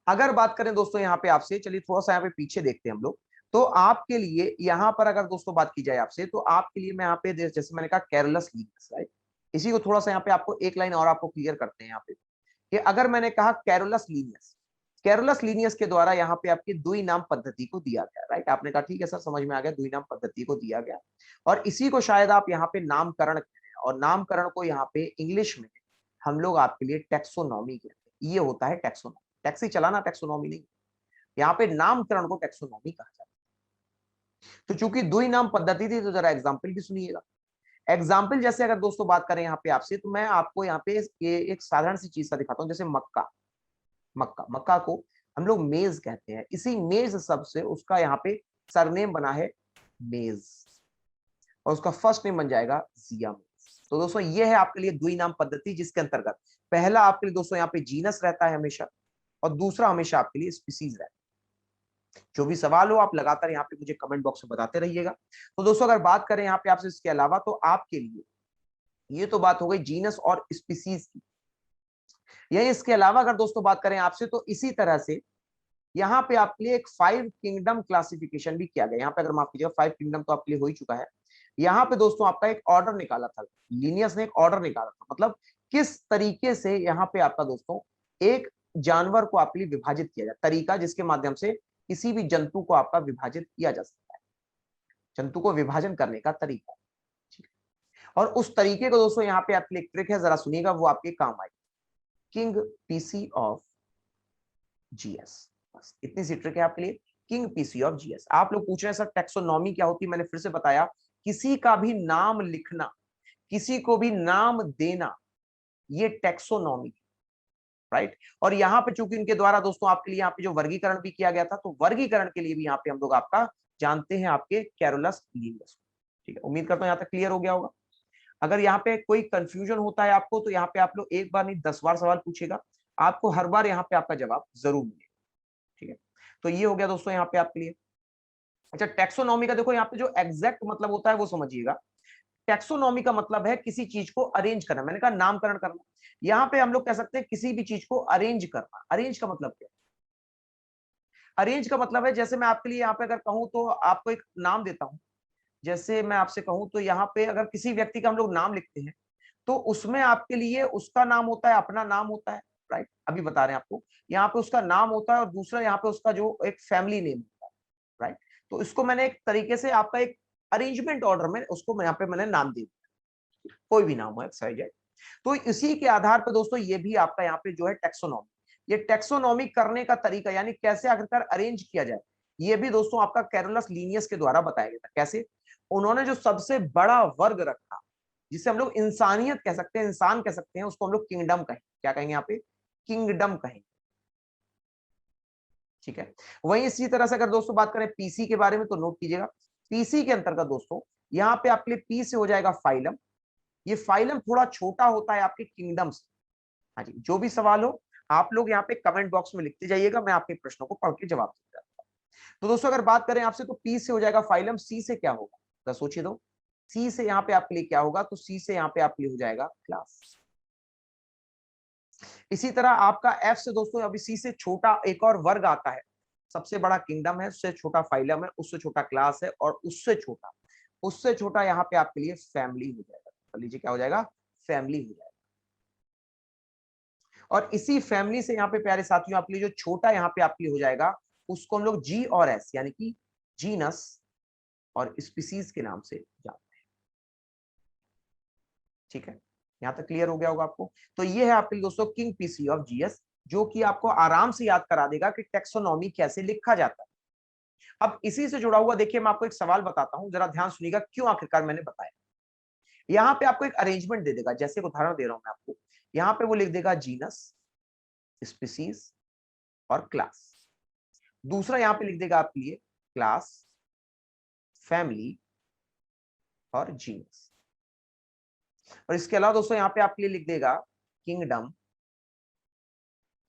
अगर बात करें दोस्तों यहाँ पे आपसे, चलिए थोड़ा सा यहाँ पे पीछे देखते हैं हम लोग। तो आपके लिए यहाँ पर अगर दोस्तों बात की जाए आपसे, तो आपके लिए मैं यहाँ पे जैसे मैंने कहा कैरोलस लीनियस, राइट, इसी को थोड़ा सा यहाँ पे आपको एक लाइन और आपको क्लियर करते हैं यहाँ पे कि अगर मैंने कहा कैरोलस लीनियस, कैरोलस लीनियस के द्वारा यहाँ पे आपकी द्वि नाम पद्धति को दिया गया, राइट, आपने कहा ठीक है सर समझ में आ गया, द्वि नाम पद्धति को दिया गया और इसी को शायद आप यहाँ पे नामकरण करें, और नामकरण को यहाँ पे इंग्लिश में हम लोग आपके लिए टैक्सोनॉमी कहते हैं। ये होता है टैक्सोनॉमी, टैक्सी चलाना टैक्सोनॉमी नहीं, यहाँ पे नामकरण को टैक्सोनॉमी कहा जाता है। तो चूंकि द्वि नाम पद्धति थी तो जरा एग्जाम्पल भी सुनिएगा। एग्जाम्पल जैसे अगर दोस्तों बात करें यहाँ पे आपसे, तो मैं आपको यहाँ पे एक साधारण सी चीज का दिखाता हूँ, जैसे मक्का, मक्का, मक्का को हम लोग मेज कहते हैं, इसी मेज शब्द से उसका यहाँ पे सरनेम बना है मेज और उसका फर्स्ट नेम बन जाएगा जिया मेज। तो दोस्तों ये है आपके लिए द्वि नाम पद्धति, जिसके अंतर्गत पहला आपके लिए दोस्तों यहाँ पे जीनस रहता है हमेशा और दूसरा हमेशा आपके लिए स्पीसीज रहता है। जो भी सवाल हो आप लगातार यहाँ पे मुझे कमेंट बॉक्स में बताते रहिएगा। तो दोस्तों अगर बात करें यहाँ पे आपसे इसके अलावा, तो आपके लिए ये तो बात हो गई जीनस और स्पीसीज की। यही इसके अलावा अगर दोस्तों बात करें आपसे, तो इसी तरह से यहाँ पे आपके लिए एक 5 किंगडम क्लासिफिकेशन भी किया गया। यहाँ पे अगर माफ कीजिएगा 5 किंगडम तो आपके लिए हो ही चुका है। यहाँ पे दोस्तों आपका एक ऑर्डर निकाला था, लीनियस ने एक ऑर्डर निकाला था, मतलब किस तरीके से यहाँ पे आपका दोस्तों एक जानवर को आपके लिए विभाजित किया जाए, तरीका जिसके माध्यम से किसी भी जंतु को आपका विभाजित किया जा सकता है, जंतु को विभाजन करने का तरीका। और उस तरीके को दोस्तों यहाँ पे आपके लिए ट्रिक है, जरा सुनिएगा, वो आपके काम आएगी। किंग पीसी ऑफ जीएस, बस इतनी सी ट्रिक है आपके लिए, किंग पीसी ऑफ जीएस। आप लोग पूछ रहे हैं सर टैक्सोनॉमी क्या होती है, मैंने फिर से बताया, किसी का भी नाम लिखना, किसी को भी नाम देना, ये टैक्सोनॉमी, राइट। और यहाँ पे चूंकि इनके द्वारा दोस्तों आपके लिए यहाँ पे जो वर्गीकरण भी किया गया था, तो वर्गीकरण के लिए भी यहाँ पे हम लोग आपका जानते हैं आपके कैरोलस लीनियस। ठीक है, उम्मीद करता हूँ यहाँ तक क्लियर हो गया होगा। अगर यहाँ पे कोई कंफ्यूजन होता है आपको, तो यहाँ पे आप लोग एक बार नहीं 10 बार सवाल पूछेगा, आपको हर बार यहाँ पे आपका जवाब जरूर मिलेगा। ठीक है, तो ये हो गया दोस्तों यहाँ पे आपके लिए। अच्छा, टैक्सोनॉमी का देखो यहाँ पे जो एग्जैक्ट मतलब होता है वो समझिएगा। टैक्सोनॉमी का मतलब है किसी चीज को अरेंज करना, मैंने कहा नामकरण करना, यहाँ पे हम लोग कह सकते हैं किसी भी चीज को अरेंज करना। अरेंज का मतलब क्या है? अरेंज का मतलब है, जैसे मैं आपके लिए यहाँ पे अगर कहूँ तो आपको एक नाम देता हूं, जैसे मैं आपसे कहूं तो यहाँ पे अगर किसी व्यक्ति का हम लोग नाम लिखते हैं, तो उसमें आपके लिए उसका नाम होता है, अपना नाम होता है, राइट, अभी बता रहे हैं आपको, यहाँ पे उसका नाम होता है और दूसरा यहाँ पे उसका जो एक फैमिली नेम होता है, राइट। तो इसको मैंने एक तरीके से आपका एक अरेंजमेंट ऑर्डर में उसको यहाँ पे मैंने नाम दे दिया, कोई भी नाम हो XYZ। तो इसी के आधार पर दोस्तों ये भी आपका यहाँ पे जो है टैक्सोनॉमी, ये टैक्सोनॉमी करने का तरीका, यानी कैसे आखिरकार अरेंज किया जाए, ये भी दोस्तों आपका कैरोलस लीनियस के द्वारा बताया गया था। कैसे? उन्होंने जो सबसे बड़ा वर्ग रखा, जिसे हम लोग इंसानियत कह सकते हैं, इंसान कह सकते हैं, उसको हम लोग किंगडम कहें, क्या कहेंगे यहाँ पे? किंगडम कहेंगे। ठीक है, वहीं इसी तरह से अगर दोस्तों बात करें पीसी के बारे में, तो नोट कीजिएगा, पीसी के अंतर्गत दोस्तों यहाँ पे आपके लिए पी से हो जाएगा फाइलम। ये फाइलम थोड़ा छोटा होता है आपके किंगडम से। हाँ जी, जो भी सवाल हो आप लोग यहाँ पे कमेंट बॉक्स में लिखते जाइएगा, मैं आपके प्रश्नों को पढ़ के जवाब दूंगा। तो दोस्तों अगर बात करें आपसे, तो पी से हो जाएगा फाइलम, सी से क्या होगा तो सोचिए दो, सी से यहाँ पे आपके लिए क्या होगा, तो सी से यहाँ पे आपके लिए हो जाएगा क्लास। इसी तरह आपका एफ से दोस्तों अभी सी से छोटा एक और वर्ग आता है, सबसे बड़ा किंगडम है, उससे छोटा फाइलम है, उससे छोटा क्लास है, और उससे छोटा यहाँ पे आपके लिए फैमिली हो जाएगा। तो लीजिए क्या हो जाएगा, फैमिली हो जाएगा। और इसी फैमिली से यहाँ पे प्यारे साथियों आपके लिए जो छोटा यहाँ पे आपके लिए हो जाएगा, उसको हम लोग जी और एस यानी कि जीनस और स्पीसीज के नाम से जानते हैं। ठीक है, यहां तक क्लियर हो गया होगा आपको। तो ये है आपके लिए दोस्तों किंग पीसी ऑफ जीएस, जो कि आपको आराम से याद करा देगा कि टैक्सोनॉमी कैसे लिखा जाता है। अब इसी से जुड़ा हुआ देखिए मैं आपको एक सवाल बताता हूं, जरा ध्यान सुनिएगा क्यों आखिरकार मैंने बताया। यहाँ पे आपको एक अरेंजमेंट दे देगा, जैसे एक उदाहरण दे रहा हूं मैं आपको, यहाँ पे वो लिख देगा जीनस, स्पीसीज और क्लास। दूसरा यहाँ पे लिख देगा आपके लिए क्लास, फैमिली और जीनस। और इसके अलावा दोस्तों यहाँ पे आपके लिए लिख देगा किंगडम,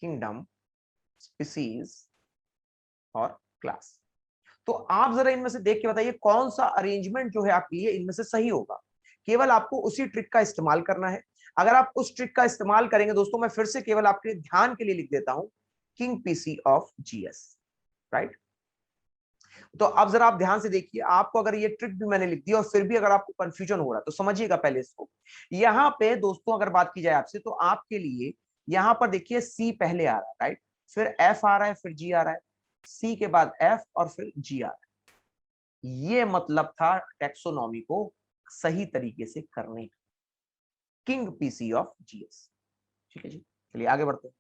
किंगडम, स्पीसीज और क्लास। तो आप जरा इनमें से देख के बताइए कौन सा अरेंजमेंट जो है आपके लिए इनमें से सही होगा। केवल आपको उसी ट्रिक का इस्तेमाल करना है। अगर आप उस ट्रिक का इस्तेमाल करेंगे दोस्तों, मैं फिर से केवल आपके ध्यान के लिए लिख देता हूं king PC of GS, right. तो अब जरा आप ध्यान से देखिए, आपको अगर ये ट्रिक भी मैंने लिख दी और फिर भी अगर आपको कंफ्यूजन हो रहा है तो समझिएगा पहले इसको। यहां पे दोस्तों अगर बात की जाए आपसे, तो आपके लिए यहां पर देखिए सी पहले आ रहा है, राइट, फिर एफ आ रहा है, फिर जी आ रहा है, सी के बाद एफ और फिर जी आ रहा है। ये मतलब था टेक्सोनॉमी को सही तरीके से करने का, किंग पीसी ऑफ जीएस। ठीक है जी, चलिए आगे बढ़ते हैं।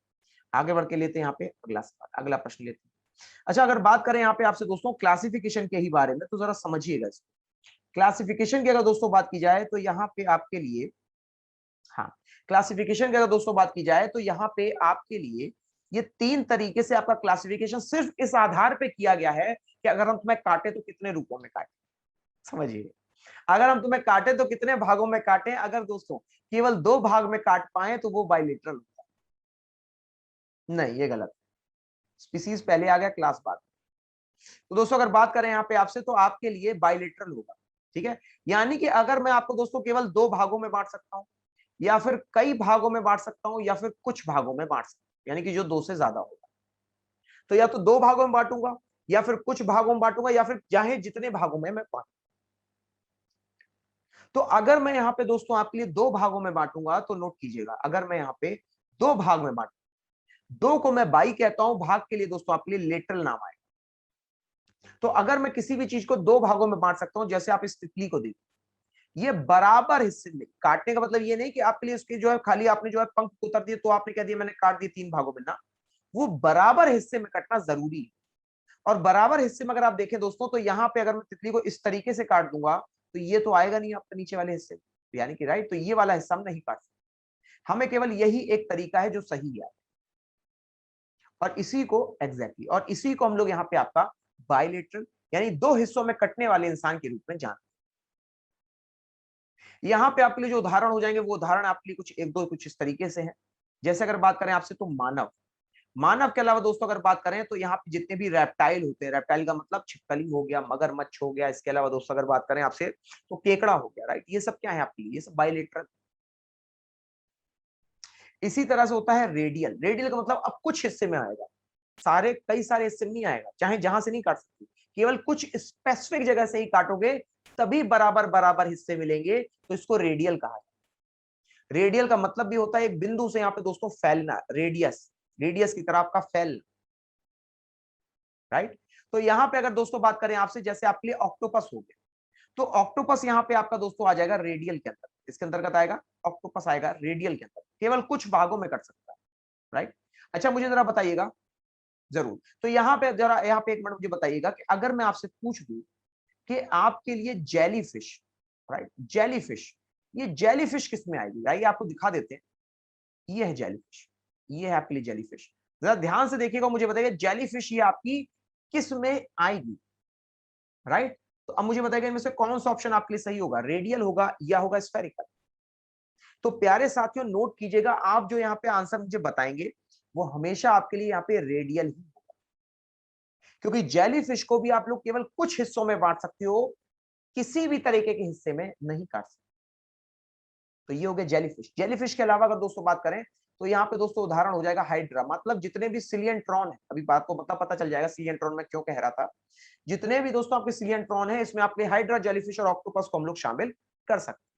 आगे बढ़ के लेते हैं यहाँ पे अगला सवाल, अगला प्रश्न लेते हैं। अच्छा, अगर बात करें यहाँ पे आपसे दोस्तों क्लासिफिकेशन के ही बारे में, तो जरा समझिएगा इसको। क्लासिफिकेशन की अगर दोस्तों बात की जाए तो यहाँ पे आपके लिए, हाँ, क्लासिफिकेशन की अगर दोस्तों बात की जाए तो यहाँ पे आपके लिए ये 3 तरीके से आपका क्लासिफिकेशन सिर्फ इस आधार पे किया गया है कि अगर हम तुम्हें काटे तो कितने रूपों में काटे। समझिए, अगर हम तुम्हें काटे तो कितने भागों में काटे। अगर दोस्तों केवल 2 भाग में काट पाए तो वो बाइलेटरल होता है। नहीं, ये गलत। स्पीसीज पहले आ गया, क्लास बाद। तो दोस्तों अगर बात करें यहाँ पे आपसे, तो आपके लिए बाइलेटरल होगा। ठीक है, यानी कि अगर मैं आपको दोस्तों केवल 2 भागों में बांट सकता हूं, या फिर कई भागों में बांट सकता हूं, या फिर कुछ भागों में बांट सकता हूं, यानी कि जो 2 से ज्यादा होगा, तो या तो 2 भागों में बांटूंगा, या फिर कुछ भागों में बांटूंगा, या फिर चाहे जितने भागों में मैं बांटूं। तो अगर मैं यहाँ पे दोस्तों आपके लिए 2 भागों में बांटूंगा, तो नोट कीजिएगा, अगर मैं यहाँ पे 2 भाग में बांटू, 2 को मैं बाई कहता हूं, भाग के लिए दोस्तों आपके लिए लेटरल नाम आएगा। तो अगर मैं किसी भी चीज को 2 भागों में बांट सकता हूं, जैसे आप इस तितली को देखिए, ये बराबर हिस्से में काटने का मतलब ये नहीं कि आपके लिए उसके जो है खाली आपने जो है पंख उतार दिए तो आपने कह दिया मैंने काट दिए 3 भागों में ना, वो बराबर हिस्से में कटना जरूरी है। और बराबर हिस्से में अगर आप देखें दोस्तों, तो यहाँ पे अगर मैं तितली को इस तरीके से काट दूंगा तो ये तो आएगा नहीं आपके नीचे वाले हिस्से में, यानी कि राइट, तो ये वाला हिस्सा हम नहीं काट सकते। हमें केवल यही एक तरीका है जो सही है, और इसी को एग्जैक्टली और इसी को हम लोग यहाँ पे आपका बाइलेटरल यानी 2 हिस्सों में कटने वाले इंसान के रूप में जानते हैं। यहाँ पे आपके लिए जो उदाहरण हो जाएंगे वो उदाहरण आपके लिए कुछ एक दो कुछ इस तरीके से हैं। जैसे अगर बात करें आपसे तो मानव, मानव के अलावा दोस्तों अगर बात करें तो यहाँ पे जितने भी रेप्टाइल होते हैं, रेप्टाइल का मतलब छिपकली हो गया, मगरमच्छ हो गया, इसके अलावा दोस्तों अगर बात करें आपसे तो केकड़ा हो गया, राइट, ये सब क्या है आपके लिए, ये सब बाइलेटरल। इसी तरह से होता है रेडियल, रेडियल का मतलब अब कुछ हिस्से में आएगा, सारे कई सारे हिस्से में नहीं आएगा, चाहे जहां से नहीं काट सकते, केवल कुछ स्पेसिफिक जगह से ही काटोगे तभी बराबर बराबर हिस्से मिलेंगे, तो इसको रेडियल कहा है। रेडियल का मतलब भी होता है एक बिंदु से यहाँ पे दोस्तों फैलना, रेडियस, रेडियस की तरह आपका फैलना, राइट। तो यहाँ पे अगर दोस्तों बात करें आपसे, जैसे आपके लिए ऑक्टोपस हो गया, तो ऑक्टोपस यहाँ पे आपका दोस्तों आ जाएगा रेडियल के अंदर, इसके अंतर्गत आएगा ऑक्टोपस, आएगा रेडियल के अंदर, केवल कुछ भागों में कट सकता है, राइट। अच्छा मुझे जरा बताइएगा, जरूर, तो यहाँ पे जरा यहाँ पे एक मिनट मुझे बताइएगा कि अगर मैं आपसे पूछ दूं कि आपके लिए जेलीफिश, राइट, जेलीफिश, ये जेलीफिश किस में आएगी, आइए आपको दिखा देते हैं। ये है जेलीफिश, ये है आपके लिए जेलीफिश। जरा ध्यान से देखिएगा, मुझे बताइए जेलीफिश ये आपकी किस में आएगी, राइट। तो अब मुझे बताइएगा इनमें से कौन सा ऑप्शन आपके लिए सही होगा, रेडियल होगा या होगा स्फेरिकल। तो प्यारे साथियों नोट कीजिएगा, आप जो यहाँ पे आंसर मुझे बताएंगे वो हमेशा आपके लिए यहाँ पे रेडियल ही होगा, क्योंकि जेलीफिश को भी आप लोग केवल कुछ हिस्सों में बांट सकते हो, किसी भी तरीके के हिस्से में नहीं काट सकते। तो ये हो गया जेलीफिश। जेलीफिश के अलावा अगर दोस्तों बात करें तो यहाँ पे दोस्तों उदाहरण हो जाएगा हाइड्रा, मतलब जितने भी सिलियंट्रॉन है, अभी बात को पता चल जाएगा सिलियंट्रॉन में क्यों कह रहा था, जितने भी दोस्तों आपके सिलियंट्रॉन है इसमें आपके हाइड्रा, जेलीफिश और ऑक्टोपस को हम लोग शामिल कर सकते हैं।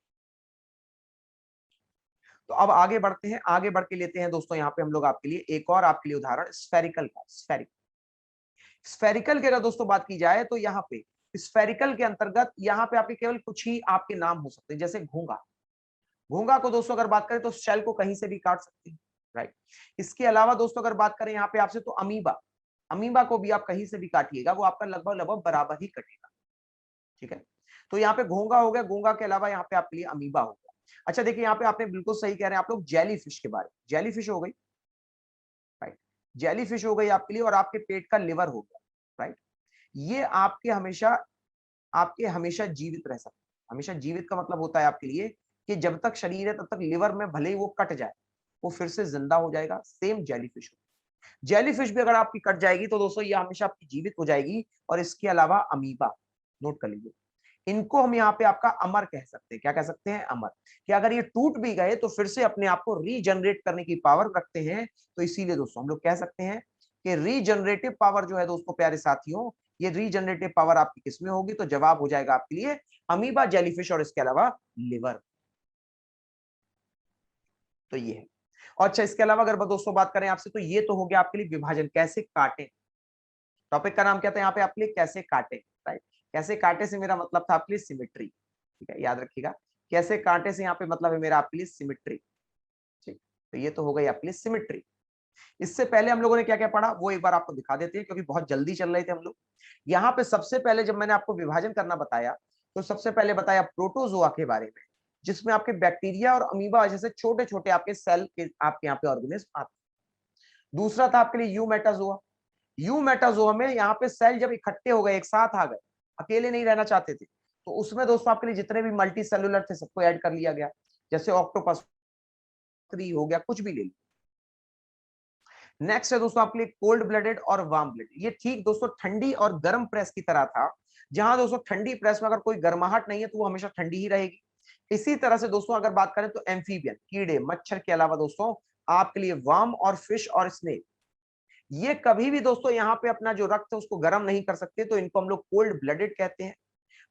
तो अब आगे बढ़ते हैं, आगे बढ़ के लेते हैं दोस्तों यहाँ पे हम लोग आपके लिए एक और आपके लिए उदाहरण स्फेरिकल का। स्फेरिकल, स्फेरिकल की अगर दोस्तों बात की जाए तो यहाँ पे स्फेरिकल के अंतर्गत यहाँ पे आपके केवल कुछ ही आपके नाम हो सकते हैं, जैसे घोंगा, घोंगा को दोस्तों अगर बात करें तो शेल को कहीं से भी काट सकते हैं, राइट। इसके अलावा दोस्तों अगर बात करें यहाँ पे आपसे तो अमीबा, अमीबा को भी आप कहीं से भी काटिएगा वो आपका लगभग लगभग बराबर ही कटेगा, ठीक है। तो यहाँ पे घोंगा हो गया, घोंगा के अलावा यहाँ पे आपके लिए अमीबा हो गया। अच्छा देखिए यहाँ पे आपने बिल्कुल सही कह रहे हैं आप लोग, जेलीफिश के बारे में, जेलीफिश हो गई, राइट, जेलीफिश हो गई आपके लिए, और आपके पेट का लिवर हो गया, राइट। ये आपके हमेशा जीवित रह सकते हैं। हमेशा जीवित का मतलब होता है आपके लिए कि जब तक शरीर है तब तक लिवर में भले ही वो कट जाए, वो फिर से जिंदा हो जाएगा। सेम जेलीफिश, जेलीफिश भी अगर आपकी कट जाएगी तो दोस्तों ये हमेशा आपकी जीवित हो जाएगी। और इसके अलावा अमीबा, नोट कर लीजिए, इनको हम यहाँ पे आपका अमर कह सकते हैं। क्या कह सकते हैं? अमर। कि अगर ये टूट भी गए तो फिर से अपने आप को रीजनरेट करने की पावर रखते हैं। तो इसीलिए दोस्तों हम लोग कह सकते हैं कि रीजनरेटिव पावर जो है दोस्तों, प्यारे साथियों, ये रीजनरेटिव पावर आपकी किसमें होगी? तो जवाब हो जाएगा आपके लिए अमीबा, जेलीफिश और इसके अलावा लिवर। तो ये है। और अच्छा, इसके अलावा अगर दोस्तों बात करें आपसे, तो ये तो हो गया आपके लिए विभाजन, कैसे काटें। टॉपिक का नाम क्या था यहाँ पे आपके लिए? कैसे काटे, राइट। कैसे काटे से मेरा मतलब था आपके लिए सिमेट्री, ठीक है, याद रखिएगा। कैसे काटे से यहाँ पे मतलब है मेरा आपके लिए सिमेट्री, ठीक। तो ये तो हो गई आपके लिए सिमेट्री। इससे पहले हम लोगों ने क्या क्या पढ़ा वो एक बार आपको दिखा देते हैं, क्योंकि बहुत जल्दी चल रहे थे हम लोग। यहाँ पे सबसे पहले जब मैंने आपको विभाजन करना बताया, तो सबसे पहले बताया प्रोटोजोआ के बारे में, जिसमें आपके बैक्टीरिया और अमीबा जैसे छोटे छोटे आपके सेल के आपके यहाँ पे ऑर्गेनिज्म आते हैं। दूसरा था आपके लिए यूमेटाजोआ। यूमेटाजोआ में यहाँ पे सेल जब इकट्ठे हो गए, एक साथ आ गए, अकेले नहीं रहना चाहते थे, तो उसमें दोस्तों आपके लिए जितने भी मल्टी सेलुलर थे सबको ऐड कर लिया गया। जैसे ऑक्टोपस हो गया, कुछ भी ले लीजिए। नेक्स्ट है दोस्तों आपके लिए कोल्ड ब्लडेड और वार्म ब्लडेड। ये ठीक दोस्तों ठंडी और गर्म प्रेस की तरह था, जहां दोस्तों ठंडी प्रेस में अगर कोई गर्माहट नहीं है तो वो हमेशा ठंडी ही रहेगी। इसी तरह से दोस्तों अगर बात करें तो एम्फीबियन, कीड़े मच्छर के अलावा दोस्तों आपके लिए वार्म और फिश और स्नेक, ये कभी भी दोस्तों यहाँ पे अपना जो रक्त है उसको गर्म नहीं कर सकते, तो इनको हम लोग कोल्ड ब्लडेड कहते हैं।